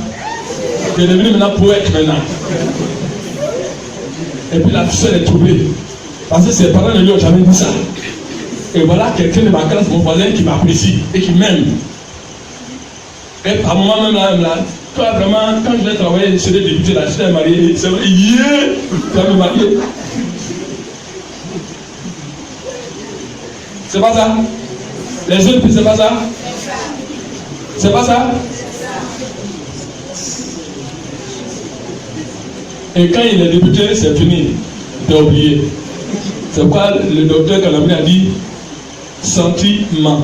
Speaker 1: Tu es devenu maintenant poète maintenant. Et puis la soeur est troublée. Parce que ses parents ne lui ont jamais dit ça. Et voilà quelqu'un de ma classe, mon voisin, qui m'apprécie et qui m'aime. Et à un moment même là, toi vraiment, quand je vais travailler sur les députés là, je suis marié, c'est vrai, tu vas me marier. C'est pas ça? Les jeunes filles, c'est pas ça? C'est pas ça? Et quand il est député, c'est fini. Tu as oublié. C'est pourquoi le docteur Calabri a dit sentiment.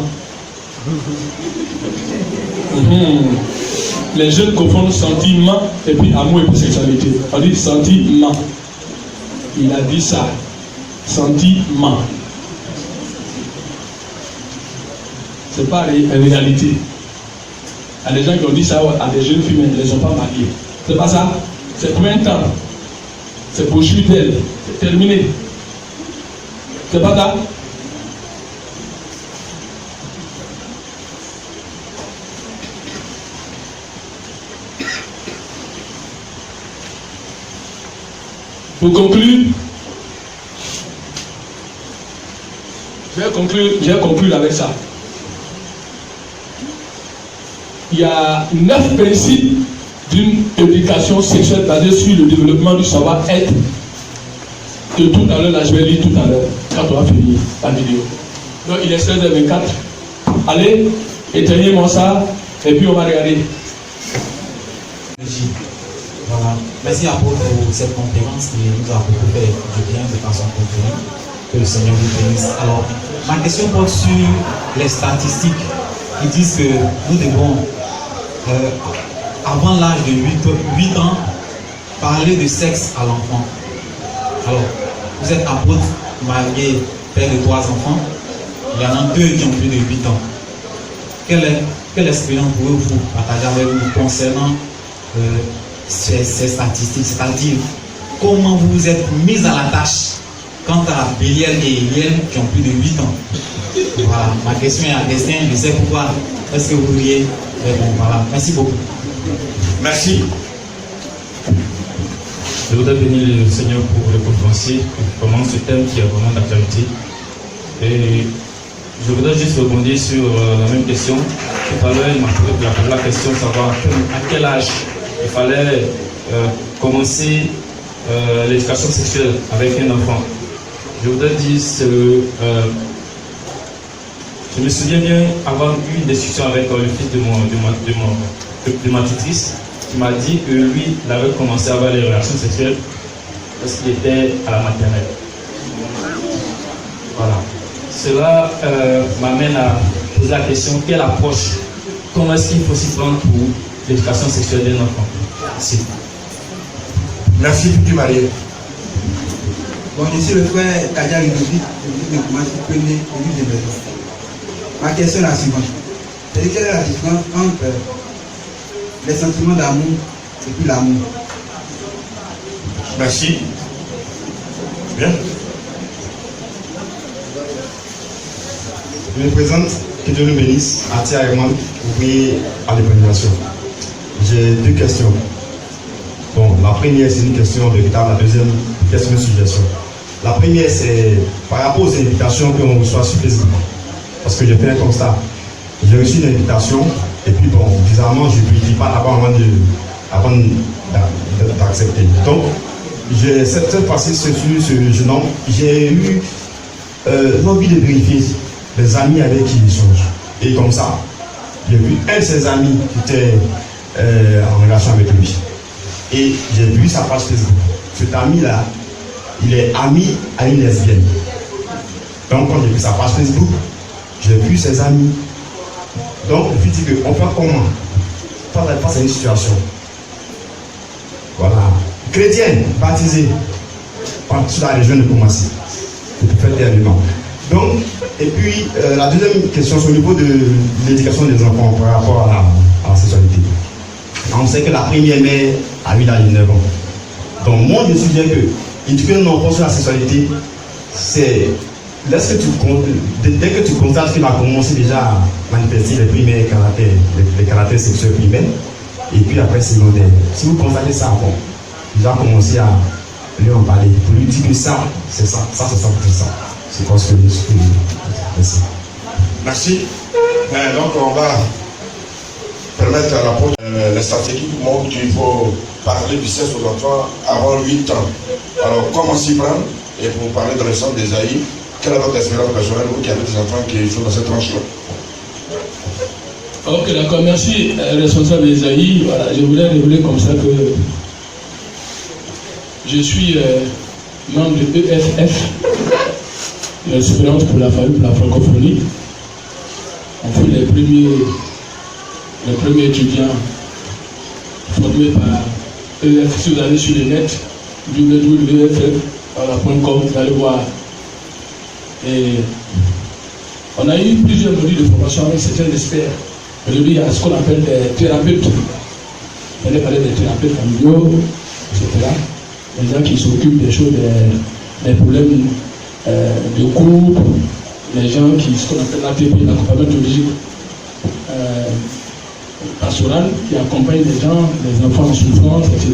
Speaker 1: Les jeunes confondent sentiment et puis amour et puis sexualité. On dit sentiment. Il a dit ça. Sentiment. C'est pas une réalité. Il y a des gens qui ont dit ça à des jeunes filles, mais ils ne les ont pas mariées. C'est pas ça. C'est pour un temps. C'est pour jouir d'elles. C'est terminé. C'est pas ça. Pour conclure, je vais conclure avec ça. Il y a 9 principes d'une éducation sexuelle basée sur le développement du savoir-être. Que tout à l'heure, là, je vais lire tout à l'heure, quand on va finir la vidéo. Donc, il est 16h24. Allez, éteignez-moi ça, et puis on va regarder.
Speaker 4: Voilà. Merci à vous pour cette conférence qui nous a beaucoup fait du bien de façon continue. Que le Seigneur vous bénisse. Alors, ma question porte sur les statistiques qui disent que nous devons, avant l'âge de 8 ans, parler de sexe à l'enfant. Alors, vous êtes apôtre, marié, père de 3 enfants. Il y en a 2 qui ont plus de 8 ans. Quelle expérience pouvez-vous partager avec nous concernant ces statistiques? C'est-à-dire, comment vous vous êtes mis à la tâche quant à Béliel et Eliel qui ont plus de 8 ans? Voilà, ma question est à destin, je sais pourquoi. Est-ce que vous pourriez répondre? Voilà, merci beaucoup.
Speaker 2: Merci.
Speaker 3: Je voudrais bénir le Seigneur pour le conférencier qui commence ce thème qui est vraiment d'actualité. Et je voudrais juste rebondir sur la même question. Tout à l'heure, il m'a posé la question de savoir à quel âge il fallait commencer l'éducation sexuelle avec un enfant. Je voudrais dire, je me souviens bien avoir eu une discussion avec le fils de ma tutrice, qui m'a dit que lui, il avait commencé à avoir les relations sexuelles lorsqu'il était à la maternelle. Voilà. Cela m'amène à poser la question, quelle approche, comment est-ce qu'il faut s'y prendre pour l'éducation sexuelle d'un enfant? Merci.
Speaker 2: Merci, petit marié.
Speaker 5: Bon, je suis le frère Kadia Ludovic, de Koumassi, premier élu de maison. Ma question est la suivante. C'est quelle est la différence entre les sentiments d'amour et puis l'amour?
Speaker 2: Merci. Bien.
Speaker 6: Je me présente, que Dieu nous bénisse, Atia Herman, ouvrier à l'évaluation. J'ai 2 questions. Bon, la première, c'est une question véritable, la deuxième, question de suggestion. La première, c'est par rapport aux invitations qu'on reçoit sur Facebook. Parce que j'ai fait un constat. J'ai reçu une invitation, et puis bon, bizarrement, je ne lui dis pas avant d'accepter. Donc, cette fois-ci, sur ce jeune homme, j'ai eu l'envie de vérifier les amis avec qui il échange. Et comme ça, j'ai vu un de ses amis qui était en relation avec lui. Et j'ai vu sa page Facebook. Cet ami-là, il est ami à une lesbienne. Donc, quand j'ai vu sa page Facebook, j'ai vu ses amis. Donc, je lui dis qu'on fait comment face à une situation. Voilà. Chrétienne, baptisée, sur la région de Koumassi. Je peux faire des noms. Donc, et puis, la deuxième question, c'est au niveau de l'éducation des enfants par rapport à la sexualité. On sait que la première mère a 8 à 9 ans. Donc, moi, je me souviens que éduquer un enfant sur la sexualité, c'est dès que tu constates qu'il va commencer déjà à manifester les premiers caractères, les caractères sexuels primaires, et puis après secondaire. Si vous constatez ça avant, il va commencer à lui en parler. Pour lui dire que ça, c'est ça, ça, c'est ça, c'est ça. C'est quoi ce que je dis. Merci.
Speaker 2: Merci. Donc, on va permettre à l'apôtre, les statistiques montrent qu'il faut parler du sexe aux enfants avant 8 ans. Alors, comment s'y prendre? Et pour parler dans le centre d'Ésaïe, quelle est votre expérience personnelle, vous qui avez des enfants qui sont dans cette tranche-là?
Speaker 1: Ok, d'accord, merci, responsable d'Ésaïe. Voilà, je voulais révéler comme ça que je suis membre de EFF, l'Espérance pour la famille, pour la francophonie. On fait les premiers étudiants formés par EFF. Si vous allez sur le net, www.eff.com, vous allez voir. Et on a eu plusieurs modules de formation avec certains experts. Aujourd'hui, il y a ce qu'on appelle des thérapeutes. On a parlé des thérapeutes familiaux, etc. Les gens qui s'occupent des choses, des problèmes de couple, les gens qui, ce qu'on appelle l'ATP, l'accompagnement théologique pastoral, qui accompagnent les gens, les enfants en souffrance, etc.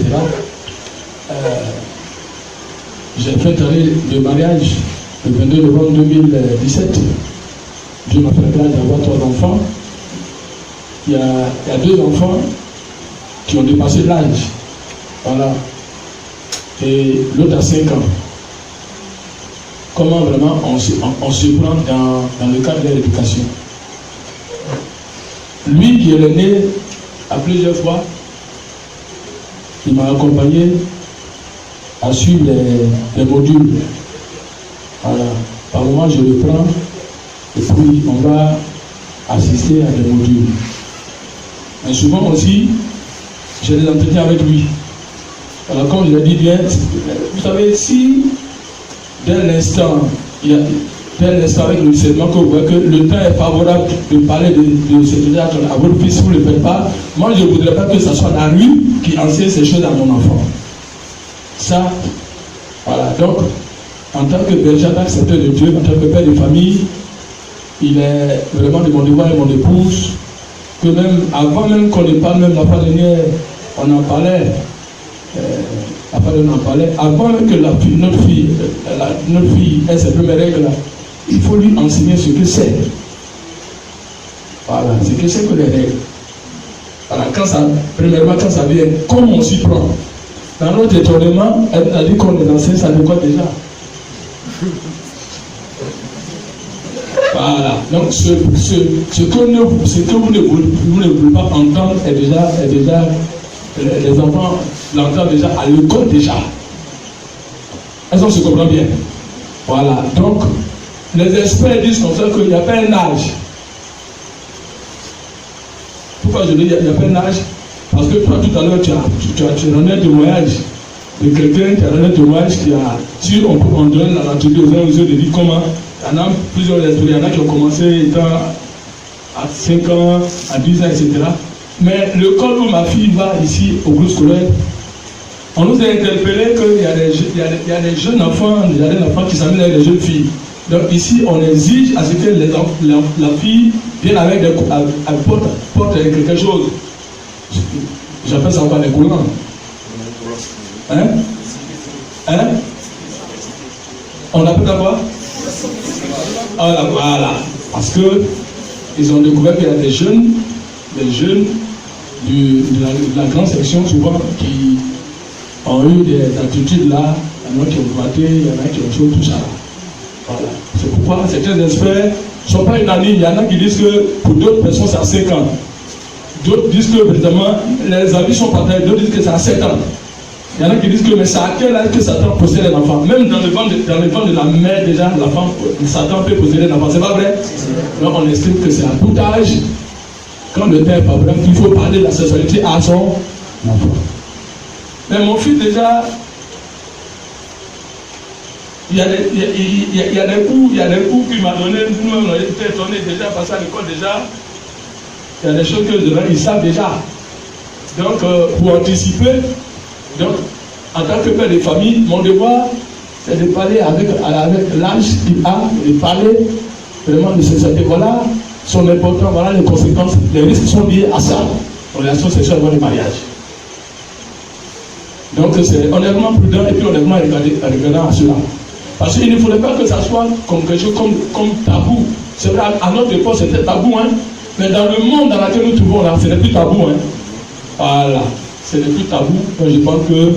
Speaker 1: J'ai fait un année de mariage le 22 novembre 2017. Dieu m'a fait grâce d'avoir 3 enfants. Il y a 2 enfants qui ont dépassé l'âge. Voilà. Et l'autre a 5 ans. Comment vraiment on se prend dans le cadre de l'éducation. Lui qui est né à plusieurs fois, il m'a accompagné à suivre les modules. Voilà. Par moment, je le prends et puis on va assister à des modules. Mais souvent aussi, j'ai des entretiens avec lui. Alors, comme je l'ai dit bien, vous savez, si dès l'instant avec le discernement que vous voyez que le temps est favorable de parler de cette chose à votre fils, si vous ne le faites pas, moi je ne voudrais pas que ce soit la rue qui enseigne ces choses à mon enfant. Ça, voilà. Donc, en tant que berger, en tant que serviteur de Dieu, en tant que père de famille, il est vraiment de mon devoir et mon épouse, que même avant même qu'on ne parle, même la fois dernière, on en parlait. Avant même que notre fille ait ses premières règles, il faut lui enseigner ce que c'est. Voilà, ce que c'est que les règles. Voilà, premièrement, quand ça vient, comment on s'y prend. Dans notre étonnement, elle a dit qu'on est ancien, ça veut quoi déjà? Voilà, donc ce que vous ne voulez pas entendre est déjà les enfants l'entendent déjà à l'école déjà. Est-ce qu'on se comprend bien? Voilà, donc les experts disent comme ça qu'il n'y a pas un âge. Pourquoi je dis qu'il n'y a pas un âge? Parce que toi tout à l'heure tu as donné un témoignage de quelqu'un qui a donné un témoignage qui a, si on donne l'atelier aux uns aux autres de dire comment, il y en a plusieurs esprits, il y en a qui ont commencé étant à 5 ans, à 10 ans, etc. Mais l'école où ma fille va ici au groupe scolaire, on nous a interpellé qu'il y a des jeunes enfants, il y a des enfants qui s'amènent avec des jeunes filles. Donc ici, on exige à ce que la fille vienne avec porte quelque chose. J'appelle ça encore des courants. Hein? On appelle ça quoi? Voilà. Parce que ils ont découvert qu'il y a des jeunes de la grande section souvent qui ont eu des attitudes là, il y en a qui ont voté, il y en a qui ont fait tout ça. Voilà. C'est pourquoi certains experts ne sont pas unanimes. Il y en a qui disent que pour d'autres personnes c'est à 5 ans. D'autres disent que évidemment les avis sont partagés, d'autres disent que c'est à 7 ans. Il y en a qui disent que mais c'est à quel âge que Satan possède un enfant. Même dans le ventre de la mère déjà, l'enfant, Satan peut posséder un enfant. C'est pas vrai? Donc on estime que c'est à tout âge, quand le père est pas vrai, qu'il faut parler de la sexualité à son enfant. Mais mon fils déjà, il y a des coups qu'il m'a donné, nous-mêmes on a été étonnés déjà parce qu'à l'école déjà, il y a des choses que les gens ils savent déjà. Donc pour anticiper, donc en tant que père de famille, mon devoir c'est de parler avec l'âge qu'il a, de parler vraiment de sexualité. Voilà son importance, voilà les conséquences, les risques sont liés à ça, en relation sexuelle avant le mariage. Donc c'est honnêtement prudent et puis honnêtement regardant à cela. Parce qu'il ne faudrait pas que ça soit comme quelque chose comme tabou. C'est vrai, à notre époque c'était tabou, hein. Mais dans le monde dans lequel nous trouvons là, ce n'est plus tabou, hein. Voilà, ce n'est plus tabou. Donc je pense que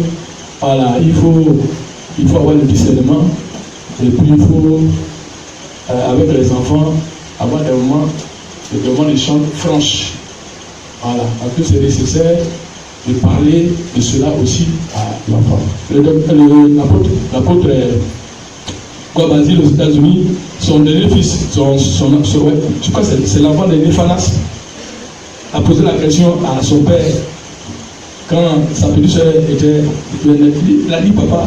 Speaker 1: voilà, il faut avoir le discernement et puis il faut avec les enfants avoir des moments d'échange franches. Voilà, parce que c'est nécessaire de parler de cela aussi à l'enfant. L'apôtre Basile aux États-Unis, son dernier fils, je crois que c'est l'enfant de Néphanas, a posé la question à son père quand sa petite soeur était. Il a dit papa,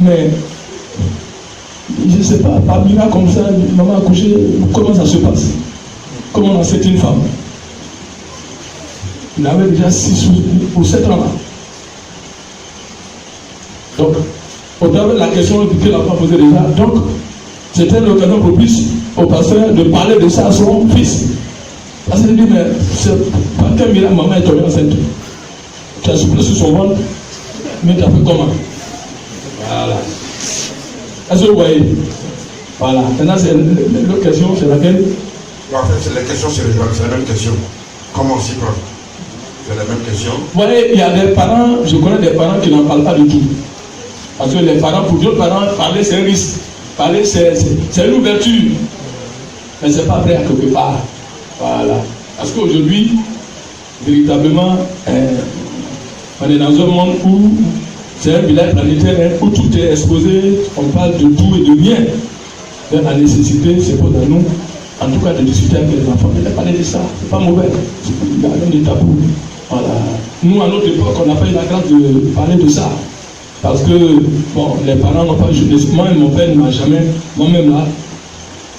Speaker 1: mais je ne sais pas, par miracle comme ça, maman a accouché, comment ça se passe? Comment on accepte une femme? Il avait déjà 6 ou 7 ans là. Donc, au travers de la question que l'enfant posait déjà, donc, c'était l'occasion propice au pasteur de parler de ça à son fils. Parce qu'il dit, mais c'est pas quel miracle maman est tombée enceinte. Tu as soufflé sur son ventre, mais tu as fait comment? Voilà. Est-ce que vous voyez? Voilà. Maintenant, l'autre question, c'est laquelle?
Speaker 2: En fait, la question, c'est la même question. Comment on s'y prend? C'est la même question.
Speaker 1: Vous voyez, il y a des parents, je connais des parents qui n'en parlent pas du tout. Parce que les parents, pour d'autres parents, parler c'est un risque. Parler c'est une ouverture. Mais ce n'est pas vrai à quelque part. Voilà. Parce qu'aujourd'hui, véritablement, on est dans un monde où c'est un village planétaire où tout est exposé, on parle de tout et de rien. Donc la nécessité, c'est pour nous, en tout cas, de discuter avec les enfants. Mais de parler de ça, c'est pas mauvais. Il y a rien de tabou. Voilà. Nous, à notre époque, on n'a pas eu la grâce de parler de ça. Parce que, bon, les parents n'ont pas eu. Moi et mon père ne m'a jamais, moi-même là,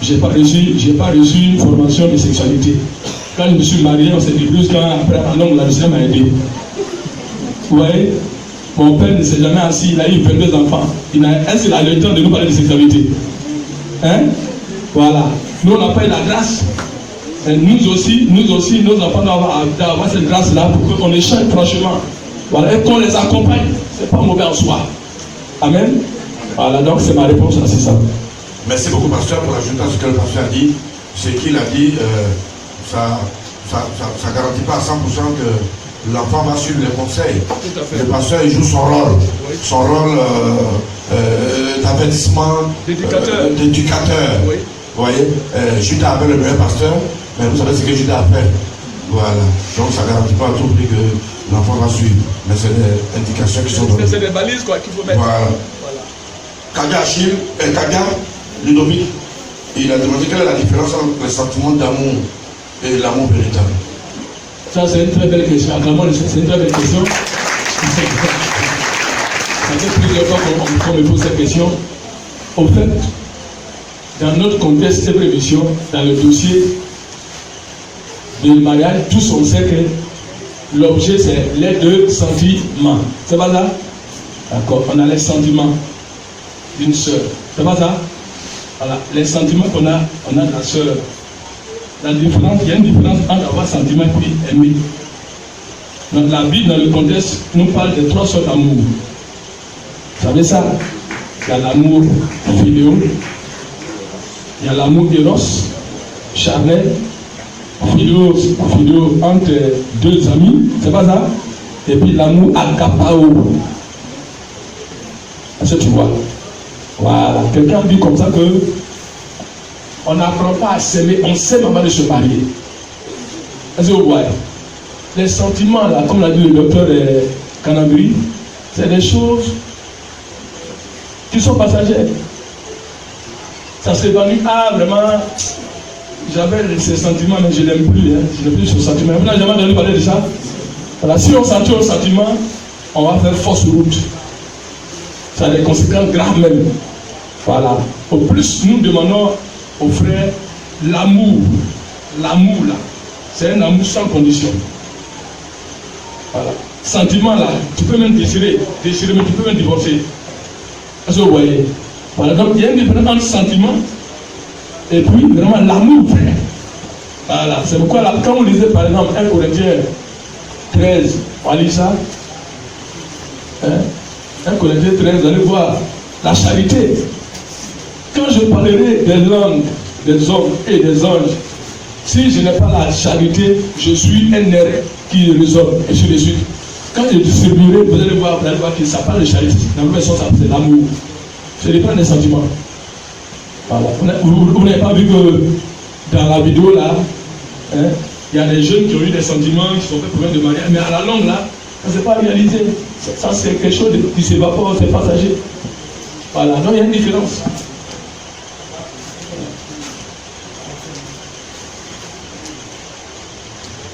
Speaker 1: j'ai pas reçu une formation de sexualité. Quand je me suis marié, on s'est dit plus quand après un homme, la Russie m'a aidé. Vous voyez, mon père ne s'est jamais assis, il a eu 22 enfants. Est-ce qu'il a le temps de nous parler de sexualité? Hein? Voilà. Nous, on n'a pas eu la grâce. Et nous aussi, nos enfants doivent avoir cette grâce-là pour qu'on échange franchement. Voilà, et qu'on les accompagne. C'est pas mauvais en soi. Amen. Voilà, donc c'est ma réponse à ça.
Speaker 2: Merci beaucoup, pasteur, pour ajouter à ce que le pasteur a dit. Ce qu'il a dit, ça ne garantit pas à 100% que l'enfant va suivre les conseils. Le pasteur, il joue son rôle. Oui. Son rôle d'avertissement, d'éducateur. Oui. Vous voyez, Judas avait le meilleur pasteur, mais vous savez ce que Judas a fait. Voilà. Donc ça ne garantit pas à tout prix que l'enfant va suivre. Mais c'est des indications qui sont données.
Speaker 1: C'est des balises quoi qu'il faut mettre.
Speaker 2: Voilà. Kadia Achille, Kadia Ludovic, il a demandé quelle est la différence entre le sentiment d'amour et l'amour véritable.
Speaker 1: Ça c'est une très belle question. C'est une très belle question. Ça fait plusieurs fois qu'on me pose cette question. Au fait, dans notre contexte de prévision, dans le dossier du mariage, tous on sait que l'objet c'est les deux sentiments. C'est pas ça? D'accord, on a les sentiments d'une sœur. C'est pas ça? Voilà, les sentiments qu'on a de la sœur. La différence, il y a une différence entre avoir sentiment et puis aimer. Donc la Bible, dans le contexte, nous parle de 3 sortes d'amour. Vous savez ça? Il y a l'amour filial, il y a l'amour éros, charnel, filial entre 2 amis, c'est pas ça? Et puis l'amour agapao. sais, tu vois. Voilà. Quelqu'un dit comme ça que on n'apprend pas à s'aimer, on s'aime avant de se marier. Est-ce que vous voyez? Les sentiments, là, comme l'a dit le docteur Canabri, c'est des choses qui sont passagères. Ça s'évanouit. Ah, vraiment, j'avais ces sentiments, mais je n'aime plus. Hein. Je n'aime plus ce sentiment. Vous n'avez jamais entendu parler de ça? Voilà. Si on sentit un sentiment, on va faire fausse route. Ça a des conséquences graves même. Voilà. Au plus, nous demandons aux frères l'amour. L'amour, là, c'est un amour sans condition. Voilà. Sentiment, là, tu peux même désirer, mais tu peux même divorcer. Est-ce que vous voyez? Voilà. Donc, il y a une différence entre sentiment et puis vraiment l'amour, frère. Voilà. C'est pourquoi, là, quand on lisait par exemple 1 Corinthiens 13, on lit ça. Hein? 1 Corinthiens 13, vous allez voir la charité. Quand je parlerai des langues des hommes et des anges, si je n'ai pas la charité, je suis un air qui résonne, et ainsi de suite. Quand je distribuerai, vous allez voir que ça parle de charité. Dans le verset, c'est l'amour. Ce n'est pas des sentiments. Voilà. Vous n'avez pas vu que dans la vidéo là, hein, il y a des jeunes qui ont eu des sentiments, qui sont fait problème de mariage, mais à la longue là, ça ne s'est pas réalisé. Ça, c'est quelque chose qui s'évapore, c'est passager. Voilà, donc il y a une différence.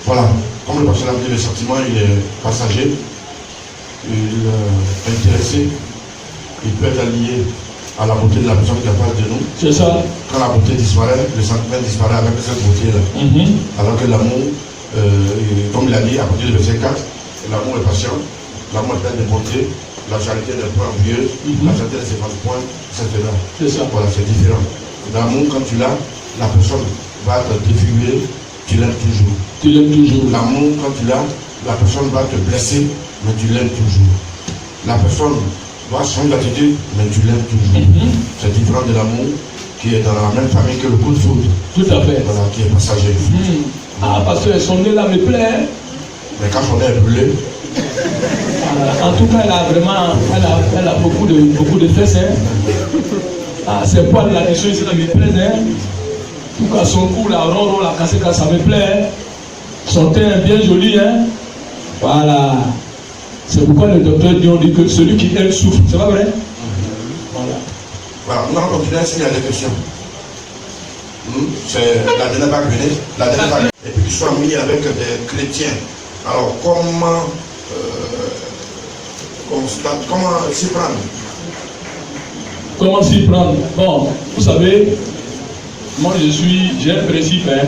Speaker 2: Voilà, comme le pasteur a dit, le sentiment il est passager, il est intéressé, il peut être lié à la beauté de la personne qui est en face de nous.
Speaker 1: C'est ça.
Speaker 2: Quand la beauté disparaît, le sentiment disparaît avec cette beauté-là. Alors que l'amour, comme il a dit à partir du verset 4, l'amour est patient, l'amour est plein de bonté, la charité n'est point envieuse, la charité ne s'efface point, etc.
Speaker 1: C'est ça.
Speaker 2: Voilà, c'est différent. L'amour, quand tu l'as, la personne va te défigurer, tu l'aimes toujours.
Speaker 1: Tu l'aimes toujours.
Speaker 2: L'amour, quand tu l'as, la personne va te blesser, mais tu l'aimes toujours. La personne va changer d'attitude, mais tu l'aimes toujours. C'est différent de l'amour qui est dans la même famille que le coup de foudre.
Speaker 1: Tout à fait.
Speaker 2: Voilà, qui est passager.
Speaker 1: Ah, parce que son nez là me plaît.
Speaker 2: Mais quand son nez est brûlé,
Speaker 1: en tout cas, elle a vraiment, elle a beaucoup de fesses. Hein. Ah, ses poils là, les choses là me plaisent. Hein. En tout cas, son cou là, rond, la cassée là, ça me plaît. Hein. Son teint bien joli. Hein. Voilà. C'est pourquoi le docteur dit que celui qui aime souffre. C'est pas vrai?
Speaker 2: Voilà, nous allons continuer s'il y a des questions. C'est la dernière vague venue, la dernière vague. Et puis qu'ils soient mis avec des chrétiens. Alors comment s'y prendre?
Speaker 1: Comment s'y prendre? Bon, vous savez, moi j'ai un principe. Hein.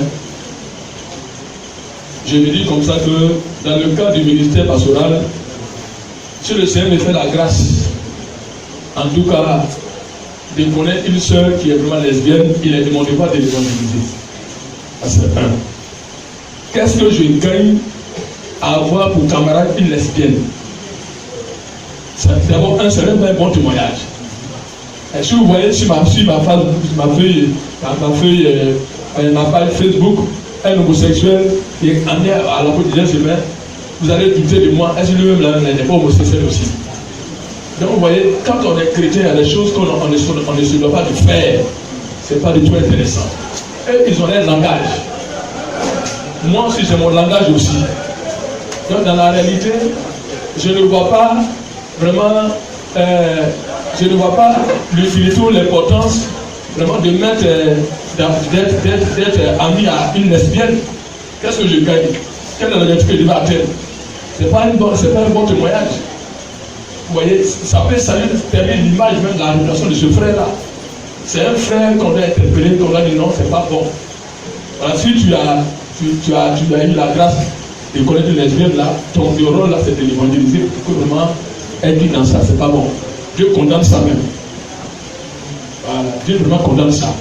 Speaker 1: Je me dis comme ça que dans le cadre du ministère pastoral, si le Seigneur me fait la grâce, en tout cas, de connaître une sœur qui est vraiment lesbienne, il est demandé pas de l'évangéliser. C'est un. Qu'est-ce que je gagne à avoir pour camarade une lesbienne? C'est d'abord c'est un bon témoignage. Et si vous voyez sur ma page Facebook, un homosexuel qui est amené à la quotidienne semaine, vous allez douter de moi, est-ce que lui-même n'est pas homosexuel aussi? Donc vous voyez, quand on est chrétien, il y a des choses qu'on ne se doit pas de faire. Ce n'est pas du tout intéressant. Et ils ont leur langage. Moi aussi, j'ai mon langage aussi. Donc dans la réalité, je ne vois pas vraiment, je ne vois pas l'utilité ou l'importance vraiment de mettre, d'être ami à une lesbienne. Qu'est-ce que je gagne? Quelle est la vérité que je vais atteindre? Ce n'est pas un bon témoignage. Vous voyez, ça peut saluer l'image même de la réputation de ce frère-là. C'est un frère qu'on a interpellé, qu'on a dit non, c'est pas bon. Voilà, si tu as eu la grâce de connaître une lesbienne là, ton rôle là c'est de l'évangéliser pour que vraiment elle dit dans ça, c'est pas bon. Dieu condamne ça même. Voilà, Dieu vraiment condamne ça.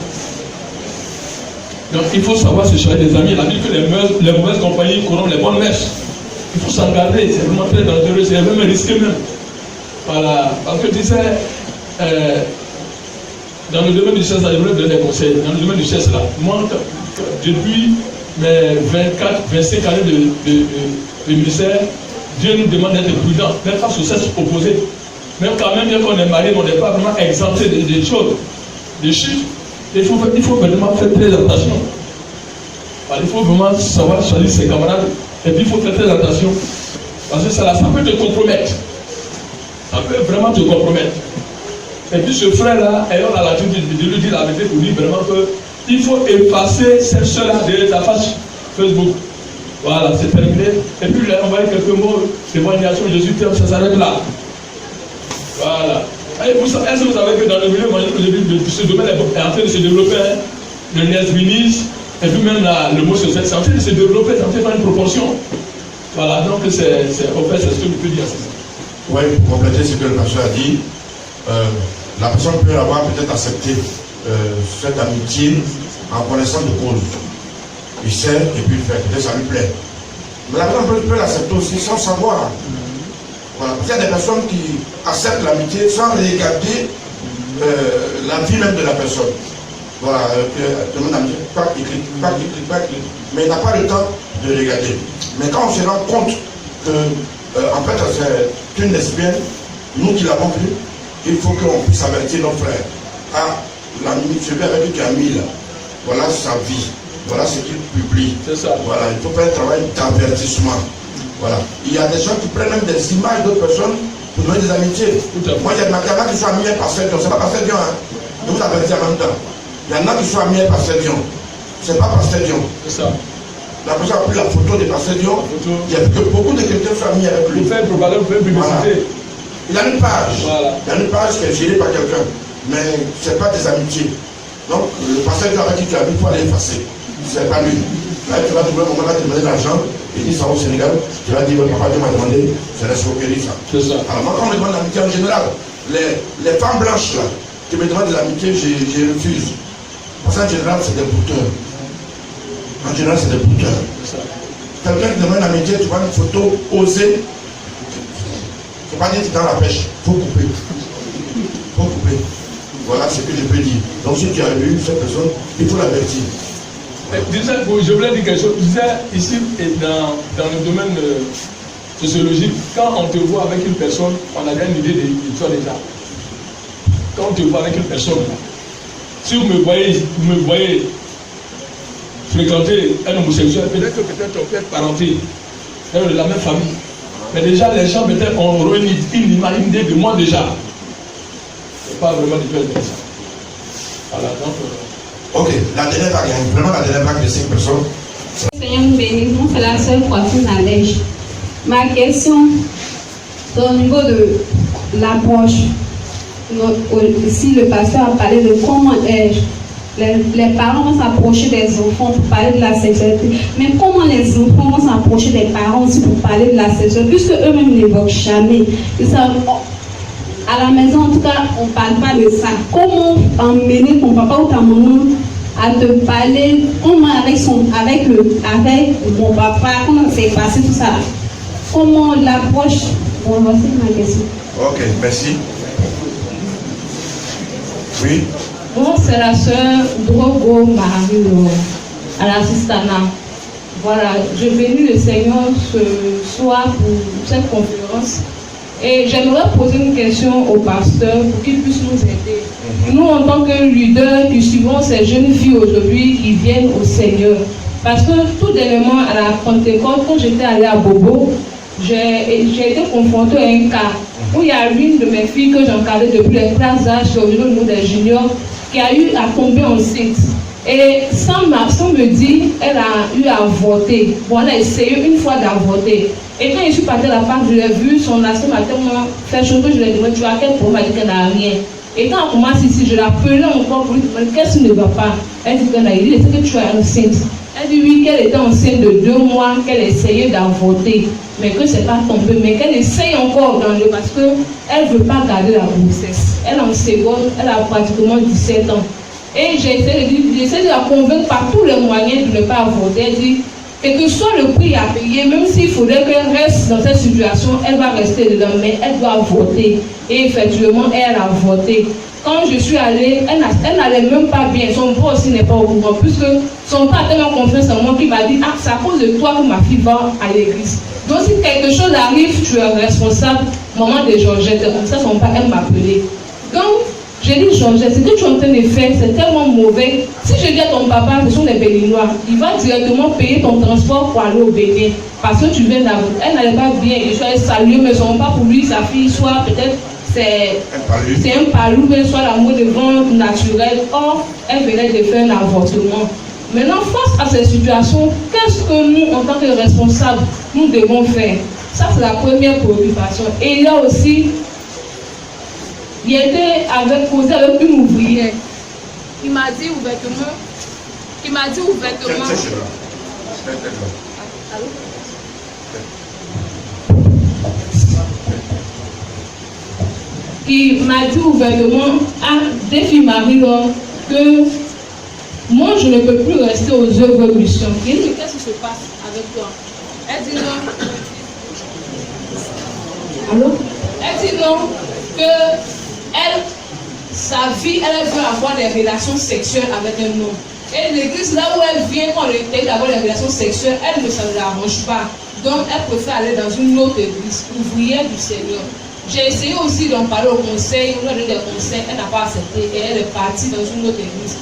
Speaker 1: Donc il faut savoir se chercher des amis. Il a dit que les mauvaises compagnies corrompent les bonnes mèches. Il faut s'en garder, c'est vraiment très dangereux, c'est même risqué même. Voilà, parce que tu sais, dans le domaine du sexe, je voulais donner des conseils. Dans le domaine du sexe, là, moi, depuis mes 25 années de ministère, Dieu nous demande d'être prudents, même face au sexe opposé. Même quand même, bien qu'on est marié, on n'est pas vraiment exempté des choses, des chiffres. Il faut vraiment faire très attention. Il faut vraiment savoir choisir ses camarades. Et puis il faut faire très attention. Parce que ça peut te compromettre. Ça peut vraiment te compromettre. Et puis ce frère-là, ayant la latitude de lui dire la vérité pour dire vraiment qu'il faut effacer cette chose-là de ta page Facebook. Voilà, c'est terminé. Et puis il a envoyé quelques mots, témoignations, Jésus t'aime, ça s'arrête là. Voilà. Est-ce que vous savez que dans le milieu, ce domaine est en train de se développer, hein? Le lesbianisme, et puis même le mot social, c'est en train de se développer, c'est en train de faire une proportion. Voilà, donc c'est ce que je peux dire.
Speaker 2: Oui, pour compléter ce que le pasteur a dit, la personne peut avoir peut-être accepté cette amitié en connaissance de cause. Il sait et puis il fait, peut-être ça lui plaît. Mais la personne peut l'accepter aussi sans savoir. Voilà. Il y a des personnes qui acceptent l'amitié sans regarder la vie même de la personne. Voilà, demande amitié, pas écrit, mais il n'a pas le temps de regarder. Mais quand on se rend compte que, en fait, c'est une lesbienne, nous qui l'avons vu, il faut qu'on puisse avertir nos frères. Ah, l'ami, celui avec qui tu as mis là, voilà sa vie, voilà ce qu'il publie.
Speaker 1: C'est ça.
Speaker 2: Voilà, il faut faire un travail d'avertissement. Voilà. Il y a des gens qui prennent même des images d'autres personnes pour donner des amitiés. Moi, il y en a qui sont amis avec Pasteur Dion. C'est pas Pasteur Dion, hein. Je vous avertis en même temps. Il y en a qui sont amis avec Pasteur Dion. C'est pas Pasteur Dion.
Speaker 1: C'est ça.
Speaker 2: La personne a pris la photo de Pasteur Dion. Il y a que beaucoup de chrétiens sont amis avec lui.
Speaker 1: Vous faites propagande, vous faites publicité.
Speaker 2: Il y a une page.
Speaker 1: Voilà.
Speaker 2: Il y a une page qui est gérée par quelqu'un. Mais ce n'est pas des amitiés. Donc, le Pasteur Dion avec qui tu as vu, il faut aller effacer. Ce n'est pas lui. Là, tu vas trouver un moment là, tu demander de l'argent. Il dit ça au Sénégal, tu vas dire, papa Dieu m'a demandé, c'est l'escroquerie ça.
Speaker 1: C'est ça.
Speaker 2: Alors moi, quand on me demande l'amitié en général, les femmes blanches là, qui me demandent de l'amitié, je refuse. Parce qu'en général, c'est des bouteurs. En général, c'est des bouteurs. Quelqu'un qui demande l'amitié, tu vois une photo osée, il ne faut pas dire que tu es dans la pêche, il faut couper. Il faut couper. Voilà ce que je peux dire. Donc si tu as vu cette personne, il faut l'avertir.
Speaker 1: Je voulais dire quelque chose. Je disais ici, dans le domaine sociologique, quand on te voit avec une personne, on a bien une idée de toi déjà. Quand on te voit avec une personne, si vous me voyez fréquenter un homosexuel, peut-être on peut être parenté de la même famille. Mais déjà, les gens peut-être auront une idée de moi déjà. C'est pas vraiment du tout intéressant. Voilà, donc.
Speaker 2: Ok, la dernière vague, vraiment la dernière vague de 5 personnes.
Speaker 7: Seigneur nous bénisse, nous c'est la seule poitrine à l'ège. Ma question, c'est au niveau de l'approche. Ici, le pasteur a parlé de comment les parents vont s'approcher des enfants pour parler de la sexualité. Mais comment les enfants vont s'approcher des parents aussi pour parler de la sexualité, puisque eux-mêmes n'évoquent jamais. À la maison, en tout cas, on ne parle pas de ça. Comment emmener ton papa ou ta maman à te parler, comment avec mon papa, comment s'est passé tout ça? Comment l'approche? Bon, voici ma question.
Speaker 2: Ok, merci. Oui.
Speaker 7: Bon, c'est la sœur Drogo Marie à la Sistana. Voilà, je bénis le Seigneur ce soir pour cette conférence. Et j'aimerais poser une question au pasteur pour qu'il puisse nous aider. Nous, en tant que leaders, qui suivons ces jeunes filles aujourd'hui qui viennent au Seigneur. Parce que tout dernièrement, à la Pentecôte, quand j'étais allée à Bobo, j'ai été confrontée à un cas où il y a une de mes filles que j'encadrais depuis les classes d'âge, au niveau des juniors, qui a eu à tomber enceinte. Et sans me dire, elle a eu à avorter. Bon, elle a essayé une fois d'avorter. Et quand je suis partie à la part, je l'ai vu, son aspect m'a tellement fait chaud que je lui ai demandé, tu as quel problème? Elle dit qu'elle n'a rien. Et quand on commence ici, je l'appelais encore pour lui demander, qu'est-ce qui ne va pas? Elle dit qu'elle a dit, est-ce que tu es enceinte? Elle dit oui, qu'elle était enceinte de 2 mois, qu'elle essayait d'avorter, mais que c'est pas tombé, mais qu'elle essaye encore dans le, parce qu'elle ne veut pas garder la grossesse. Elle est en seconde, elle a pratiquement 17 ans. Et j'ai essayé de la convaincre par tous les moyens de ne pas avorter. Elle dit, et que soit le prix à payer, même s'il faudrait qu'elle reste dans cette situation, elle va rester dedans, mais elle doit voter. Et effectivement, elle a voté. Quand je suis allée, elle n'allait même pas bien. Son père aussi n'est pas au courant, puisque son père a tellement confiance en moi qu'il m'a dit, ah, c'est à cause de toi que ma fille va à l'église. Donc si quelque chose arrive, tu es responsable. maman de Georgette, comme ça son père aime m'appeler. Donc, j'ai dit Georgette, ce que tu es en train de faire, c'est tellement mauvais. Si je dis à ton papa, ce sont des Béninois, il va directement payer ton transport pour aller au Bénin. Parce que tu viens d'avoir. Elle n'allait pas bien, et je suis allée saluer, mais son pas pour lui, sa fille, soit peut-être c'est un palou, mais soit l'amour de ventre naturel. Or, elle venait de faire un avortement. Maintenant, face à cette situation, qu'est-ce que nous, en tant que responsables, nous devons faire? Ça, c'est la première préoccupation. Et il y a aussi, il était causé avec une ouvrière. Il m'a dit ouvertement, à des filles Marie que moi je ne peux plus rester aux œuvres mission. Il dit, qu'est-ce qui se passe avec toi? Elle dit non. Allô? Elle dit non, que elle, sa vie, elle veut avoir des relations sexuelles avec un homme. Et l'église, là où elle vient, quand elle était d'avoir des relations sexuelles, elle ne s'en arrange pas. Donc, elle préfère aller dans une autre église, ouvrière du Seigneur. J'ai essayé aussi d'en parler au conseil, on a donné des conseils, elle n'a pas accepté et elle est partie dans une autre église.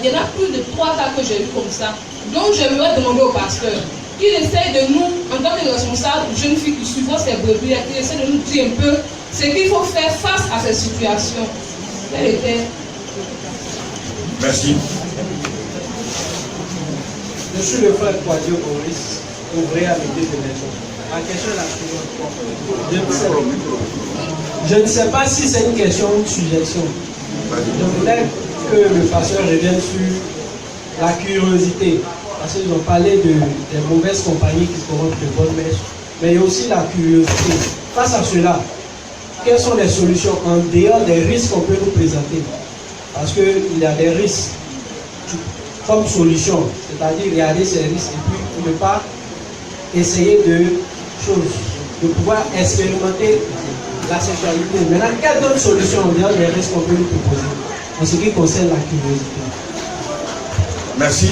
Speaker 7: Il y en a plus de 3 cas que j'ai eu comme ça. Donc, je me vais demander au pasteur qu'il essaye de nous, en tant que responsables, jeunes filles qui suivent ces brebis, qu'il essaie de nous dire un peu ce qu'il faut faire face à cette situation. Elle était.
Speaker 2: Merci.
Speaker 8: Je suis le frère Quadio Maurice, ouvrier à l'église de maison. Ma question est la suivante. Je ne sais pas si c'est une question ou une suggestion. Je voulais que le pasteur revienne sur la curiosité. Parce qu'ils ont parlé des mauvaises compagnies qui corrompent de bonnes mèches. Mais il y a aussi la curiosité. Face à cela, quelles sont les solutions en dehors des risques qu'on peut nous présenter? Parce qu'il y a des risques comme solution, c'est-à-dire regarder ces risques et puis ne pas essayer de choses, de pouvoir expérimenter la sexualité. Maintenant, quelle autre solution en dehors des risques qu'on peut nous proposer en ce qui concerne la curiosité?
Speaker 2: Merci.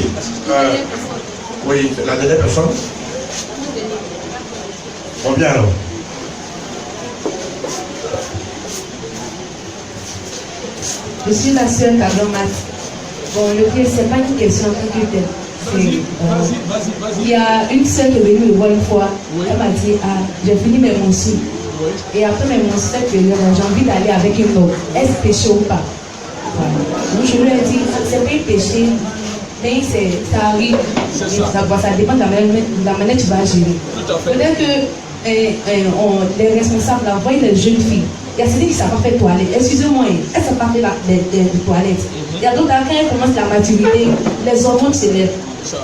Speaker 2: Oui, la dernière personne. Bon, bien alors.
Speaker 9: Je suis la sœur Kadomat. Bon, c'est pas une question que il y a une sœur qui est venue me voir une fois. Elle m'a dit, ah, j'ai fini mes monstres. Et après mes monstres, j'ai envie d'aller avec une autre. Est-ce péché ou pas? Voilà. Donc je lui ai dit, c'est pas péché, mais ça arrive. Ça dépend de la manière que tu vas gérer. Peut-être que les responsables voient les jeunes filles. Il y a celles qui ne savent pas faire toilette. Excusez-moi, elles ne savent pas faire des toilettes. Il y a d'autres, quand elles commencent la maturité, les hormones se lèvent.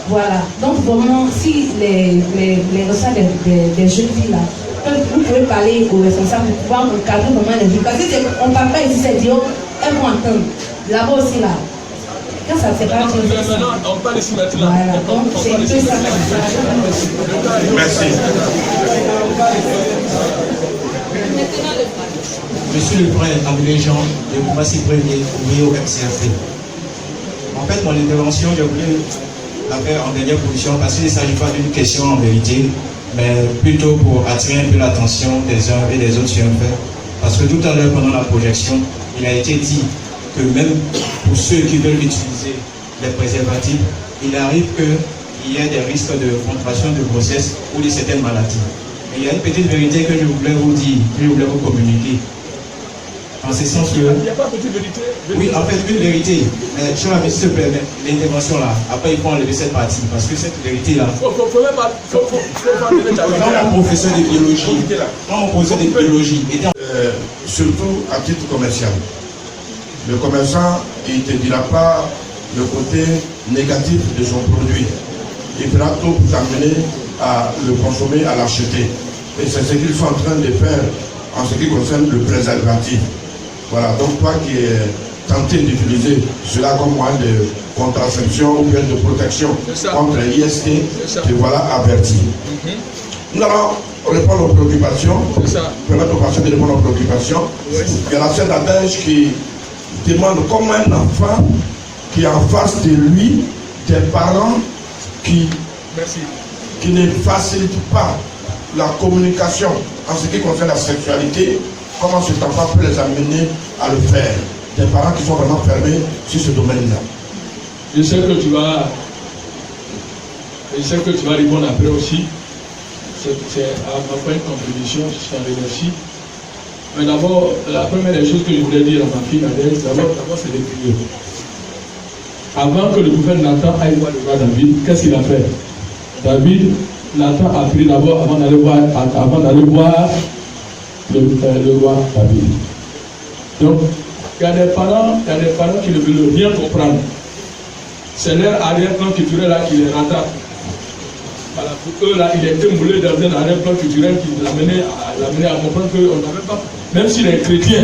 Speaker 9: Voilà. Donc vraiment, si les responsables des jeunes filles là, vous pouvez parler aux responsables pour pouvoir encadrer vraiment les filles. Parce qu'on ne parle pas ici, c'est dire, elles vont entendre. Là-bas aussi là. Quand ça c'est pas
Speaker 1: maintenant, on parle ici maintenant.
Speaker 9: Voilà. Donc c'est un peu ça.
Speaker 2: Merci.
Speaker 4: Je suis le frère Abdoulaye Jean de Koumassi Premier, ouvrier au MCRC. En fait, mon intervention, je voulais la faire en dernière position parce qu'il ne s'agit pas d'une question en vérité, mais plutôt pour attirer un peu l'attention des uns et des autres sur un fait. Parce que tout à l'heure, pendant la projection, il a été dit que même pour ceux qui veulent utiliser les préservatifs, il arrive qu'il y ait des risques de contraction de grossesse ou de certaines maladies. Et il y a une petite vérité que je voulais vous dire, que je voulais vous communiquer. En ce sens que...
Speaker 1: Il n'y a pas de petite vérité.
Speaker 4: Oui, en fait, une vérité. Mais cher ami, s'il te plaît, l'intervention là, après il faut enlever cette partie, parce que cette vérité là...
Speaker 1: Faut
Speaker 4: mon professeur de biologie, était
Speaker 2: surtout à titre commercial. Le commerçant, il ne te dira pas le côté négatif de son produit. Il fera tout pour t'amener à le consommer, à l'acheter. Et c'est ce qu'ils sont en train de faire en ce qui concerne le préservatif. Voilà, donc toi qui es tenté d'utiliser cela comme moyen de contraception ou bien de protection contre l'IST, te voilà averti. Nous allons répondre aux préoccupations, permettre aux patients de répondre aux préoccupations. Il y a la sœur d'Adège qui demande comment un enfant qui est en face de lui, des parents qui ne facilitent pas la communication en ce qui concerne la sexualité, comment cet enfant peut les amener à le faire? Des parents qui sont vraiment fermés sur ce domaine-là.
Speaker 1: Je sais que tu vas répondre après aussi. C'est à ma fin de contribution, je t'en remercie. Mais d'abord, la première des choses que je voulais dire à ma fille Nadège, d'abord c'est les prières. Avant que le prophète Nathan aille voir le roi David, qu'est-ce qu'il a fait? Nathan a pris d'abord avant d'aller voir le roi David. Donc, il y a des parents qui ne veulent rien comprendre. C'est leur arrière-plan culturel là qui les rattrape. Voilà, pour eux là, il était moulé dans un arrière-plan culturel qui l'amenait à comprendre qu'on n'avait pas, même s'il est chrétien.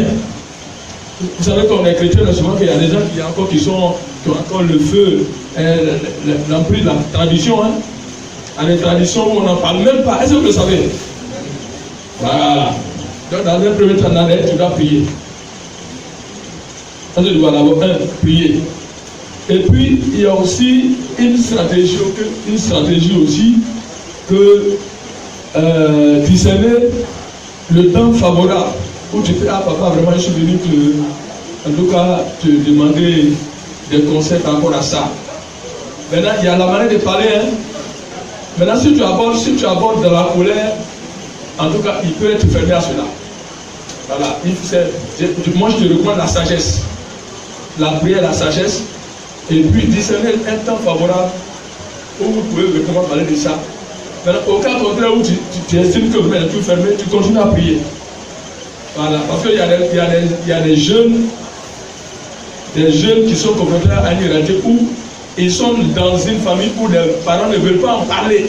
Speaker 1: Vous savez qu'on est chrétien, mais souvent qu'il y a des gens qui ont encore le feu, l'emprise de la tradition. Hein. À des traditions où on n'en parle même pas. Est-ce que vous le savez? Voilà. Donc dans un premier temps, tu dois prier. Ça, tu dois d'abord prier. Et puis, il y a aussi une stratégie aussi que discerner le temps favorable où tu fais, ah papa, vraiment, je suis venu en tout cas, te demander des conseils par rapport à ça. Maintenant, il y a la manière de parler. Hein. Maintenant, si tu abordes de la colère, en tout cas, il peut être fermé à cela. Voilà. Moi, je te recommande la sagesse. La prière, la sagesse. Et puis discerner un temps favorable où vous pouvez vraiment parler de ça. Maintenant, au cas contraire où tu estimes que vous êtes tout fermé, tu continues à prier. Voilà, parce qu'il y a des jeunes qui sont confrontés à une réalité où ils sont dans une famille où les parents ne veulent pas en parler.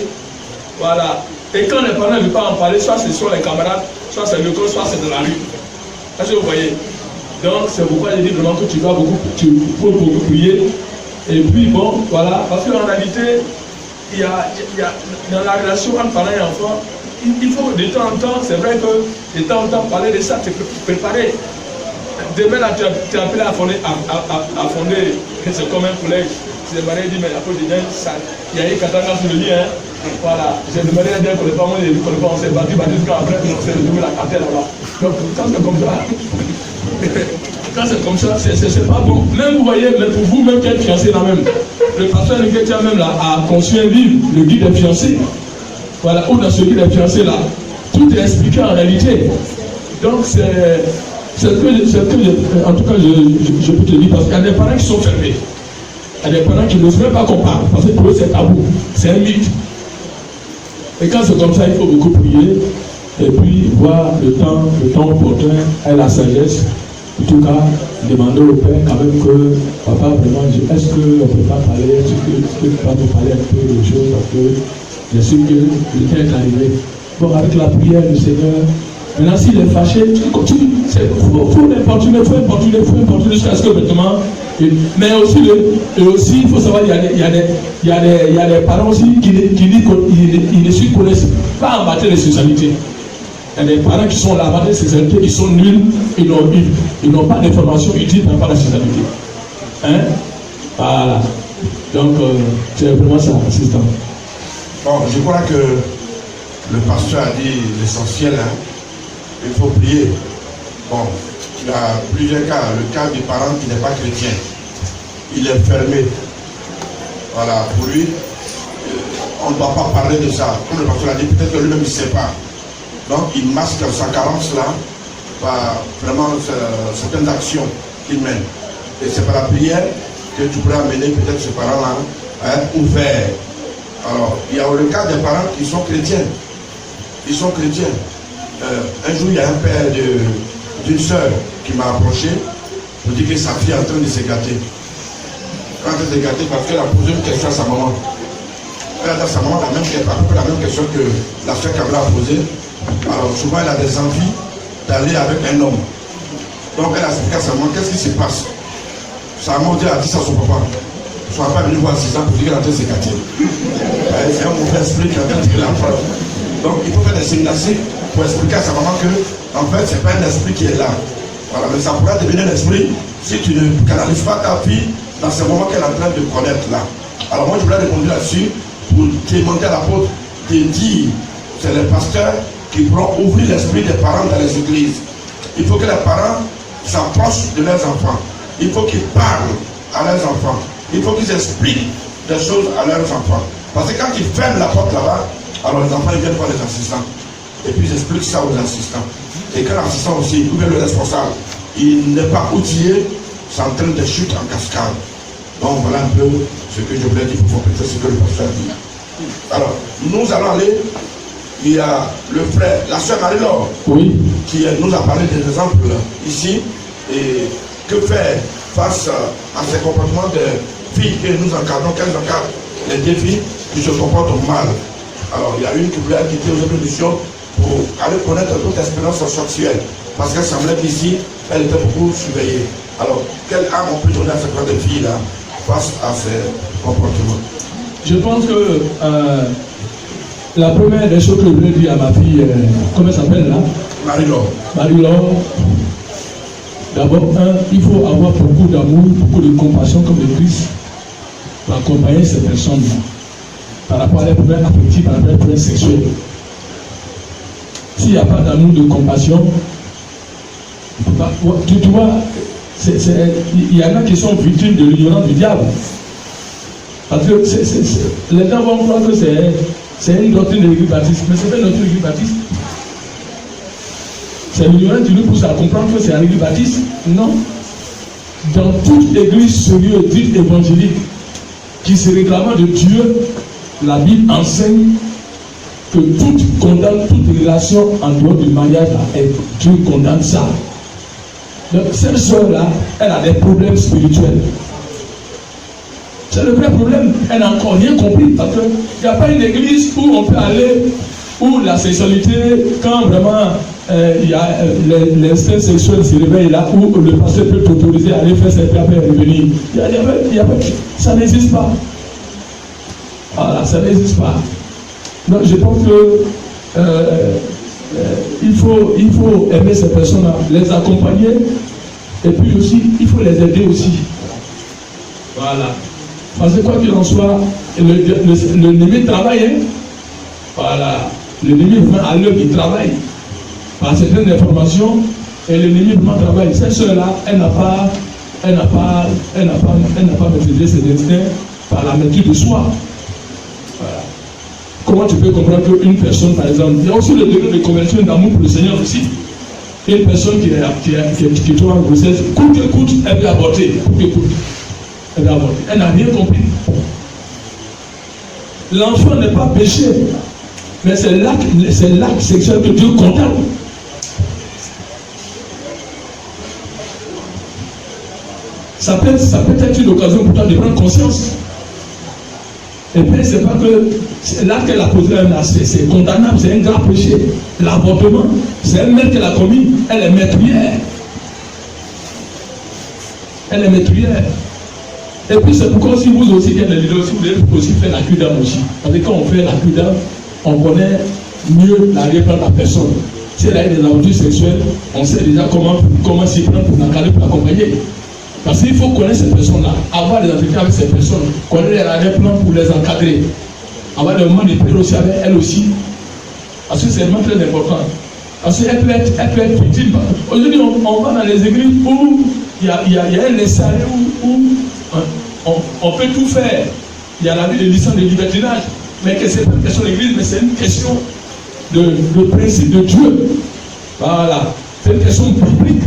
Speaker 1: Voilà. Et quand les parents ne veulent pas en parler, soit ce sont les camarades, soit c'est l'école, soit c'est dans la rue. Est-ce que vous voyez? Donc c'est pourquoi je dis vraiment que tu peux beaucoup prier. Et puis bon, voilà, parce qu'en réalité, il y a dans la relation entre parents et enfants, il faut de temps en temps, c'est vrai que de temps en temps parler de ça, te préparer. Demain là, tu es appelé à fonder, c'est comme un collègue. C'est marié dit, mais la peau de Dieu, il y a eu Katanga sur le lit, hein. Voilà, j'ai demandé à Dieu qu'on n'est pas, moi j'ai vu qu'on n'est pas, on s'est battu après, on s'est retrouvé la cartelle là-bas. Donc quand c'est comme ça, quand c'est comme ça, c'est pas bon. Même vous voyez, mais pour vous, même qui êtes fiancé là même, le pasteur Niketia même là a conçu un livre, le guide des fiancés. Voilà, où dans ce guide des fiancés là, tout est expliqué en réalité. Donc c'est que en tout cas, je peux te dire, parce qu'il y a des parents qui sont fermés. Il y a des parents qui n'osent même pas qu'on parle, parce que pour eux c'est tabou, c'est un mythe. Et quand c'est comme ça, il faut beaucoup prier, et puis voir le temps opportun et la sagesse. En tout cas, demander au Père quand même que, papa, vraiment, est-ce qu'on ne peut pas parler, est-ce que tu peux nous parler un peu des choses, parce que je sais que le temps est arrivé. Bon, avec la prière du Seigneur, maintenant s'il est fâché, tu continues. Il faut l'importuner jusqu'à ce que maintenant. Mais aussi, il faut savoir, il y a des parents aussi qui ne s'y connaissent pas en matière de sexualité. Il y a des parents qui sont là en matière de sexualité, qui sont nuls, ils n'ont pas d'informations utiles par rapport à la sexualité. Hein? Voilà. Donc, c'est vraiment ça, assistant.
Speaker 2: Bon, je crois que le pasteur a dit l'essentiel, hein. Il faut prier. Bon, il y a plusieurs cas. Le cas du parent qui n'est pas chrétien, il est fermé. Voilà, pour lui, on ne doit pas parler de ça. Comme le pasteur l'a dit, peut-être que lui-même ne sait pas. Donc il masque sa carence là par vraiment certaines actions qu'il mène. Et c'est par la prière que tu pourrais amener peut-être ce parent-là à être ouvert. Alors, il y a le cas des parents qui sont chrétiens. Ils sont chrétiens. Un jour, il y a un père d'une sœur qui m'a approché pour dire que sa fille est en train de se gâter. Quand elle s'est gâtée, parce qu'elle a posé une question à sa maman. Elle a dit à sa maman à peu près la même question que la sœur Kabla a posée. Alors, souvent, elle a des envies d'aller avec un homme. Donc, elle a expliqué à sa maman qu'est-ce qui se passe. Sa maman a dit ça à son papa. Son papa est venu voir 6 ans pour dire qu'elle est en train de se gâter. C'est un mauvais esprit qui est en train de tirer la preuve. Donc, il faut faire des séminaires pour expliquer à sa maman que, en fait, ce n'est pas un esprit qui est là. Voilà, mais ça pourrait devenir un esprit si tu ne canalises pas ta fille dans ce moment qu'elle est en train de connaître là. Alors, moi, je voulais répondre là-dessus pour demander à l'apôtre de dire, c'est le pasteur qui pourront ouvrir l'esprit des parents dans les églises. Il faut que les parents s'approchent de leurs enfants. Il faut qu'ils parlent à leurs enfants. Il faut qu'ils expliquent des choses à leurs enfants. Parce que quand ils ferment la porte là-bas, alors les enfants ils viennent voir les assistants. Et puis ils expliquent ça aux assistants. Et quand l'assistant aussi, ou bien le responsable, il n'est pas outillé, ça entraîne des chutes en cascade. Donc voilà un peu ce que je voulais dire pour compléter ce que le pasteur a dit. Alors, nous allons aller, il y a le frère, la soeur Marie-Laure,
Speaker 1: oui,
Speaker 2: qui nous a parlé des exemples ici, et que faire face à ces comportements de filles que nous encadrons, qu'elles encadrent les défis qui se comportent mal. Alors, il y a une qui voulait quitter aux émissions pour aller connaître toute expérience sexuelle, parce qu'elle semblait qu'ici, elle était beaucoup surveillée. Alors, quelle âme on peut donner à cette de filles-là face à ces comportements?
Speaker 1: Je pense que la première des choses que je voulais dire à ma fille, comment elle s'appelle là?
Speaker 2: Marie-Laure.
Speaker 1: Marie-Laure. D'abord, il faut avoir beaucoup d'amour, beaucoup de compassion comme le Christ pour accompagner ces personnes-là par rapport à leurs problèmes affectifs, par rapport à leurs problèmes sexuels. S'il n'y a pas d'amour, de compassion, tu vois, il y en a qui sont victimes de l'ignorance du diable. Parce que les gens vont croire que c'est une doctrine de l'église baptiste, mais ce n'est pas une doctrine de l'église baptiste. C'est l'ignorance qui nous pousse à comprendre que c'est une église baptiste. Non. Dans toute église sérieuse, dite évangélique, qui se réclame de Dieu, la Bible enseigne que toute condamne toute relation en dehors du mariage, Dieu condamne ça. Donc cette soeur-là, elle a des problèmes spirituels. C'est le vrai problème. Elle n'a encore rien compris parce qu'il n'y a pas une église où on peut aller, où la sexualité, quand vraiment il y a l'instinct sexuel se réveille là, où le pasteur peut t'autoriser à aller faire ses prières et revenir. Ça n'existe pas. Voilà, ça n'existe pas. Donc je pense que il faut aimer ces personnes-là, les accompagner, et puis aussi, il faut les aider aussi. Voilà. Parce que quoi qu'il en soit, l'ennemi travaille. Hein? Voilà. L'ennemi vraiment à l'œuvre, il travaille. Par certaines informations, et l'ennemi vraiment travaille. Cette soeur-là, elle n'a pas maîtrisé ses instincts par la maîtrise de soi. Voilà. Comment tu peux comprendre qu'une personne, par exemple, il y a aussi le degré de conversion d'amour pour le Seigneur aussi. Une personne qui est en grossesse, coûte que coûte, elle peut avorter. Coûte que coûte, elle peut avorter. Elle n'a rien compris. L'enfant n'est pas péché, mais c'est l'acte sexuel que Dieu condamne. Ça peut être une occasion pour toi de prendre conscience. Et puis c'est pas que là qu'elle a posé un acte, c'est condamnable, c'est un grand péché. L'avortement, c'est un maître qu'elle a commis, elle est maîtrière. Elle est maîtrière. Et puis c'est pourquoi si vous aussi, qui êtes les leaders, si vous voulez aussi faire la cure d'âme aussi. Parce que quand on fait la cure d'âme, on connaît mieux la réponse de la personne. Si elle a eu des aventures sexuelles, on sait déjà comment s'y prendre pour l'encadrer, pour l'accompagner. Parce qu'il faut connaître ces personnes-là, avoir des entretiens avec ces personnes, connaître les arrière-plans pour les encadrer, avoir des moments de prière aussi avec elles aussi. Parce que c'est vraiment très important. Parce qu'elle peut être victime. Aujourd'hui, on va dans les églises où il y a un laisser-aller où on peut tout faire. Il y a la vie de licence de libertinage, mais que c'est pas une question d'église, mais c'est une question de principe de Dieu. Voilà. C'est une question biblique.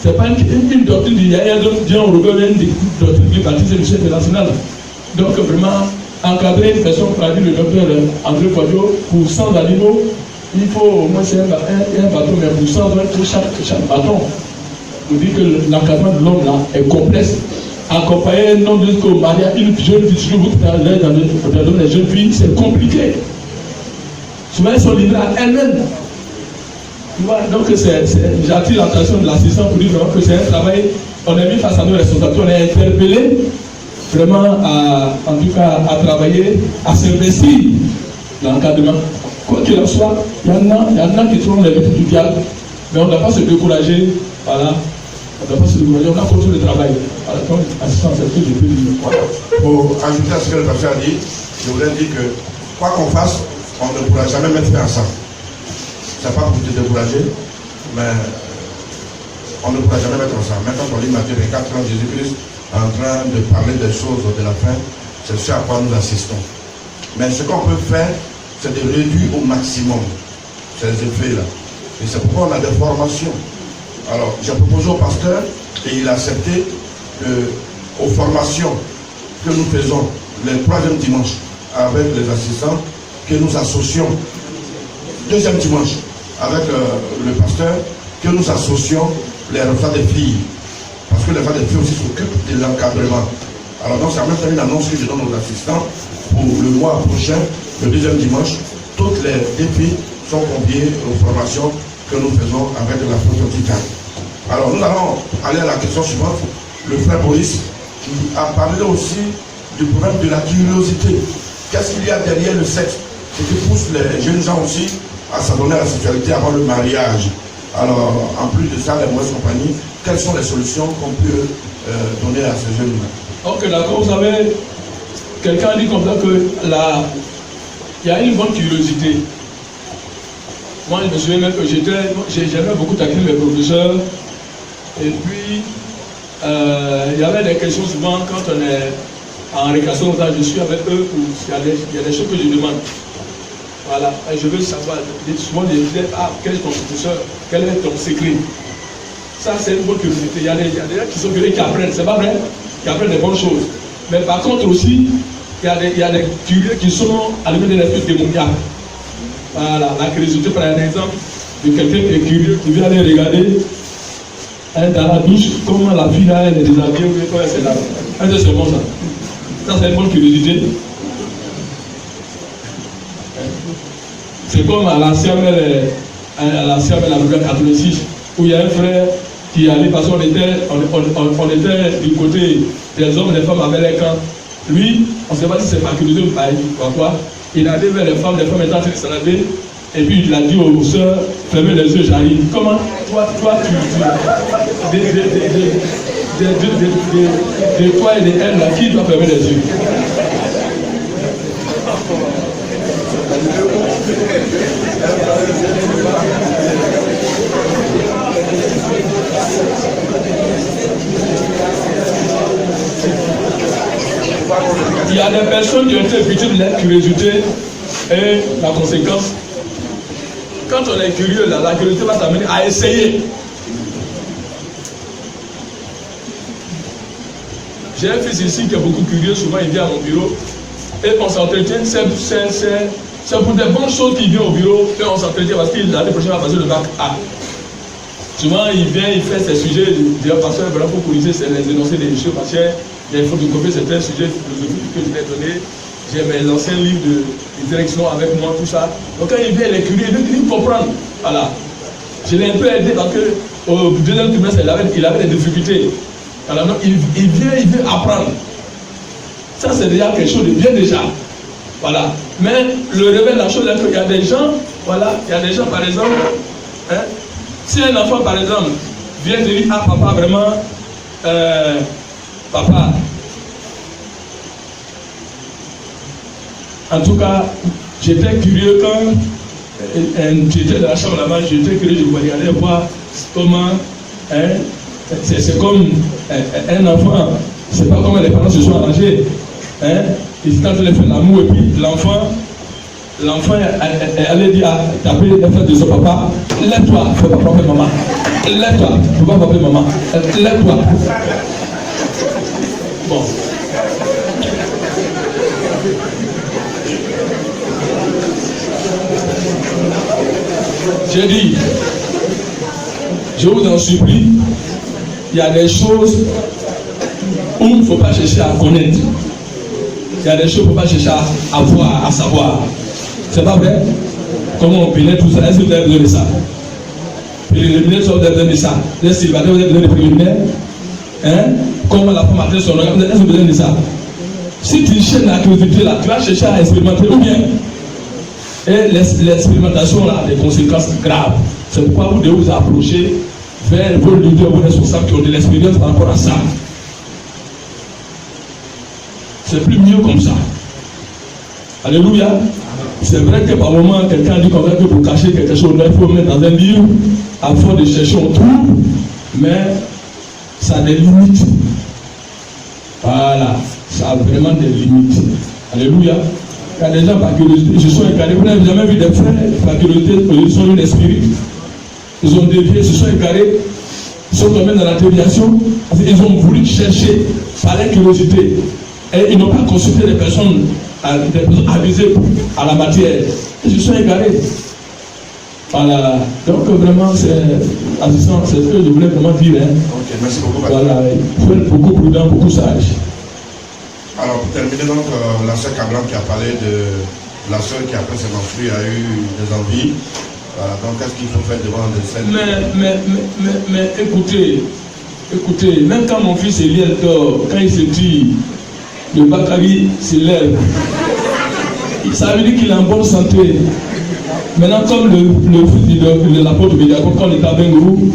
Speaker 1: C'est pas une doctrine du Yaya Dion Robert, une doctrine du baptiste du chef national. Donc vraiment, encadrer une personne, comme a dit le docteur André Quadio, pour 100 animaux, il faut au moins un bâton, mais pour 100 pour chaque bâton. Vous dites que l'encadrement de l'homme là est complexe. Accompagner un homme jusqu'au mariage, une jeune fille, vous parlez dans les jeunes filles, c'est compliqué. Souvent elles sont livrées à elles-mêmes. Donc j'attire l'attention de l'assistant pour dire vraiment que c'est un travail, on est mis face à nos responsabilités, on est interpellé vraiment en tout cas à travailler, à s'investir dans l'encadrement. Quoi qu'il en soit, il y en a qui trouvent les méthodes du diable, mais on ne doit pas se décourager. Voilà. On ne doit pas se décourager, on a continué le travail. Voilà, donc assistant, c'est ce que je peux dire.
Speaker 2: Voilà. Pour ajouter à ce que le pasteur a dit, je voudrais dire que quoi qu'on fasse, on ne pourra jamais mettre fin ensemble. c'est pas pour te décourager, mais on ne pourra jamais mettre ça. Maintenant, on lit Matthieu 24, Jésus-Christ en train de parler des choses de la fin, c'est ce à quoi nous assistons. Mais ce qu'on peut faire, c'est de réduire au maximum ces effets-là. Et c'est pourquoi on a des formations. Alors, j'ai proposé au pasteur et il a accepté aux formations que nous faisons le 3e dimanche avec les assistants, que nous associons 2e dimanche avec le pasteur, que nous associons les enfants des filles. Parce que les enfants des filles aussi s'occupent de l'encadrement. Alors donc c'est en même temps une annonce que je donne aux assistants pour le mois prochain, le 2e dimanche. Toutes les filles sont conviées aux formations que nous faisons avec la prototype. Alors nous allons aller à la question suivante. Le frère Boris qui a parlé aussi du problème de la curiosité. Qu'est-ce qu'il y a derrière le sexe? Ce qui pousse les jeunes gens aussi à s'adonner à la sexualité avant le mariage. Alors, en plus de ça, les mauvaises compagnies, quelles sont les solutions qu'on peut donner à ces jeunes-là?
Speaker 1: Ok, d'accord, vous savez, quelqu'un dit comme ça que il y a une bonne curiosité. Moi, je me souviens même que j'aimais beaucoup taquiner mes professeurs. Et puis, il y avait des questions souvent quand on est en récréation, je suis avec eux, il y a des choses que je demande. Voilà, et je veux savoir, souvent ils disent, quel est ton professeur, quel est ton secret? Ça, c'est une bonne curiosité. Il y a des gens qui sont curieux, qui apprennent, c'est pas vrai, qui apprennent des bonnes choses. Mais par contre aussi, il y a des curieux qui sont allumés de l'esprit démoniaque. Voilà, la curiosité, par exemple, de quelqu'un qui est curieux, qui vient aller regarder dans la douche, comment la fille là, elle est déshabillée, ou comment elle est là. C'est bon ça. Ça, c'est une bonne curiosité. C'est comme à l'ancien la nouvelle 86, où il y a un frère qui allait parce qu'on était du côté des hommes, des femmes avec les camps. Lui, on ne sait pas si c'est par curiosité ou quoi. Il est allé vers les femmes étaient en train de se laver, et puis il a dit aux sœurs, fermez les yeux, j'arrive. Comment toi de toi et de elle, là, qui doit fermer les yeux? Il y a des personnes qui ont été victimes de la curiosité et la conséquence, quand on est curieux, la curiosité va t'amener à essayer. J'ai un fils ici qui est beaucoup curieux, souvent il vient à mon bureau et on s'entretient, c'est pour des bonnes choses qu'il vient au bureau et on s'entretient parce qu'il l'année prochaine va passer le bac A. Souvent il vient, il fait ses sujets, parce que vraiment pour corriger, c'est les énoncés des choses, parce que les photocopies, c'est un sujet philosophique que je vais donner. J'ai mes anciens livres de direction avec moi, tout ça. Donc quand il vient, il est curieux, il veut comprendre. Voilà. Je l'ai un peu aidé parce qu'au 2e trimestre, il avait des difficultés. Alors donc il vient, il veut apprendre. Ça c'est déjà quelque chose de bien déjà. Voilà. Mais le révèle la chose est qu'il y a des gens, voilà, il y a des gens par exemple, si un enfant par exemple vient de dire, ah papa vraiment, papa, en tout cas, j'étais curieux quand j'étais dans la chambre là-bas, j'étais curieux, je voulais aller voir comment, c'est comme un enfant, c'est pas comment les parents se sont arrangés. Ils étaient en train de faire l'amour et puis l'enfant elle allait dire à taper les frères de son papa, lève-toi, fais pas papa et maman. Lève-toi, fais pas papa et maman. Lève-toi. Bon. J'ai dit, je vous en supplie, il y a des choses où il ne faut pas chercher à connaître. Il y a des choses qu'il ne faut pas chercher à voir, à savoir. C'est pas vrai? Comment on pénètre tout ça? Est-ce que vous avez besoin de ça? Les préliminaires, vous avez besoin de ça. Les célibataires, vous avez besoin de préliminaires. Comment la femme a fait son organe, est-ce que vous avez besoin de ça? Si tu cherches la curiosité là, tu vas chercher à expérimenter ou bien. Et l'expérimentation là, des conséquences graves. C'est pourquoi vous devez vous approcher vers vos leaders, vos responsables qui ont de l'expérience par rapport à ça. C'est plus mieux comme ça. Alléluia. C'est vrai que par moment, quelqu'un dit qu'on va que pour cacher quelque chose, il faut mettre dans un livre, à force de chercher, on trouve, mais ça a des limites. Voilà, ça a vraiment des limites. Alléluia. Il y a des gens par curiosité, ils se sont égarés. Vous n'avez jamais vu des frères par curiosité, ils sont une esprit. Ils ont dévié, ils se sont égarés, ils sont tombés dans la déviation. Ils ont voulu chercher par la curiosité. Et ils n'ont pas consulté des personnes avisées à la matière. Ils se sont égarés. Voilà. Donc vraiment, c'est assistant, c'est ce que je voulais vraiment dire. Hein.
Speaker 2: Ok, merci beaucoup.
Speaker 1: Voilà, il faut être beaucoup prudent, beaucoup sage.
Speaker 2: Alors pour terminer, donc, la sœur Cablan qui a parlé de la sœur qui après s'est menstruée a eu des envies. Voilà, donc qu'est-ce qu'il faut faire devant de celle?
Speaker 1: Mais écoutez, même quand mon fils Eliel dort, quand il se dit, le Bakari se lève, ça veut dire qu'il est en bonne santé. Maintenant, comme le fils de l'apôtre Médiacon, quand il est à Bengourou,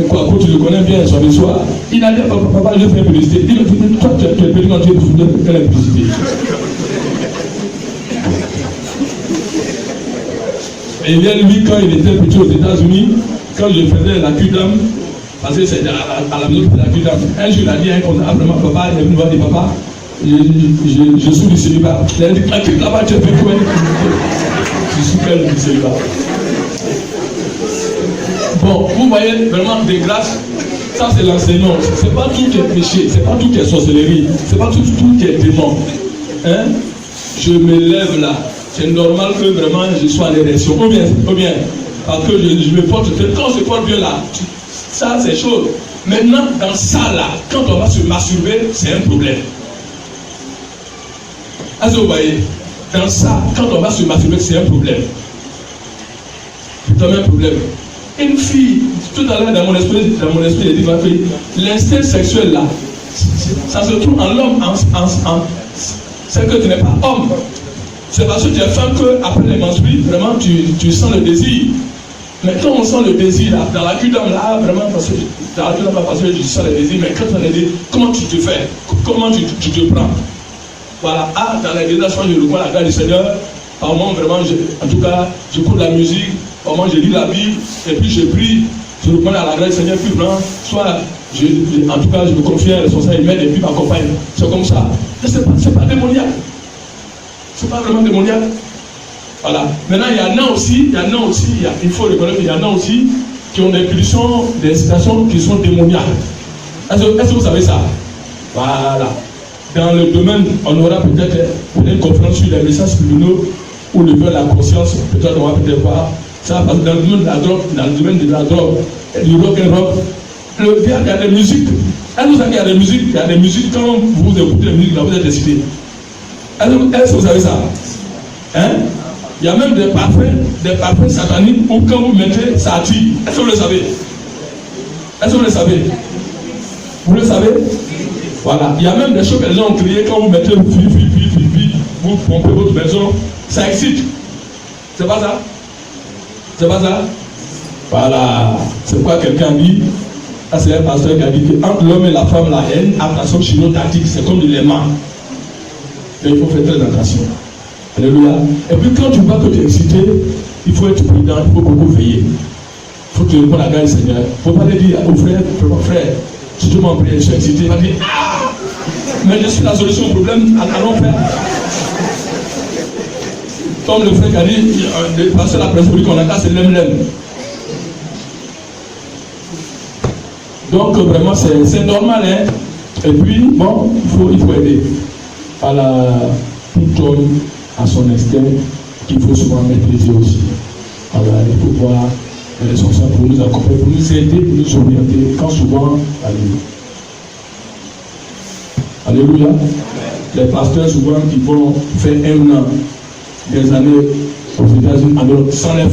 Speaker 1: quoi, tu le connais bien, soir de soir, il a dit, papa, je fais publicité. Il dit, toi, tu es petit quand tu es quelle publicité? Et bien, lui, quand il était petit aux États-Unis, quand je faisais la QDAM, parce que c'est à la maison de la QDAM, un jour il a dit, vraiment, papa, il est venu voir des papas, je suis du célibat. Il a dit, tranquille, là-bas, tu es fait quoi? Je suis quel du célibat. Bon, vous voyez vraiment des grâces, ça c'est l'enseignant. C'est pas tout qui est péché, c'est pas tout qui est sorcellerie, c'est pas tout qui est démon. Hein? Je me lève là, c'est normal que vraiment je sois en érection. Ou bien, parce que je me porte, quand je porte bien là, ça c'est chaud. Maintenant, dans ça là, quand on va se masturber, c'est un problème. Est-ce que vous voyez? Dans ça, quand on va se masturber, c'est un problème. C'est un problème. Une fille, tout à l'heure dans mon esprit, j'ai dit ma fille, l'instinct sexuel là, ça se trouve en l'homme, c'est que tu n'es pas homme. C'est parce que tu es femme qu'après les menstrues, vraiment tu sens le désir. Mais quand on sent le désir là, dans la QDAM là, vraiment, parce que dans la QDAM là, parce que je sens le désir, mais quand on est dit, comment tu te fais? Comment tu te prends? Voilà, dans la désolation, je revois la grâce du Seigneur. Par moment, vraiment, en tout cas, je cours de la musique. Par moment, je lis la Bible. Et puis, je prie. Je reprends à la grâce du Seigneur. Puis, vraiment, soit, en tout cas, je me confie à un responsable, il m'aide et puis m'accompagne. C'est comme ça. Mais c'est pas démoniaque. C'est pas vraiment démoniaque. Voilà. Maintenant, il y en a aussi, il faut reconnaître qu'il y en a aussi qui ont des pulsions, des incitations qui sont démoniaques. Est-ce que vous savez ça? Voilà. Dans le domaine, on aura peut-être une conférence sur les messages subliminaux ou le veut la conscience, peut-être on va peut-être voir ça, parce que dans le domaine de la drogue, du rock and roll, il y a des musiques. Elle nous a dit qu'il y a des musiques, quand vous écoutez la musique, là, vous êtes excité. Est-ce que vous savez ça? Hein? Il y a même des parfums sataniques où quand vous mettez, ça attire. Est-ce que vous le savez? Est-ce que vous le savez? Vous le savez? Voilà. Il y a même des choses que les gens ont créées quand vous mettez vous pompez votre maison, ça excite. C'est pas ça? C'est pas ça? Voilà. C'est quoi quelqu'un dit? Ça c'est un pasteur qui a dit qu'entre l'homme et la femme, la haine, attention chino-tactique, c'est comme de l'aimant. Et il faut faire très attention. Alléluia. Et puis quand tu vois que tu es excité, il faut être prudent, il faut beaucoup veiller. Il faut que tu répondes à la grâce du Seigneur. Il ne faut pas le dire au frère, si tu m'en prie, je suis excité, il va dire ah, mais je suis la solution au problème, allons faire. Comme le frère qui a dit, parce que la presse qu'on a, c'est l'em-lem. Donc vraiment, c'est normal, hein. Et puis, bon, il faut aider. Tout homme à son instinct qu'il faut souvent maîtriser aussi. Alors, il faut voir les responsables pour nous accompagner, pour nous aider, pour nous orienter, quand souvent, alléluia. Les pasteurs souvent qui vont faire un an, des années aux États-Unis, alors sans les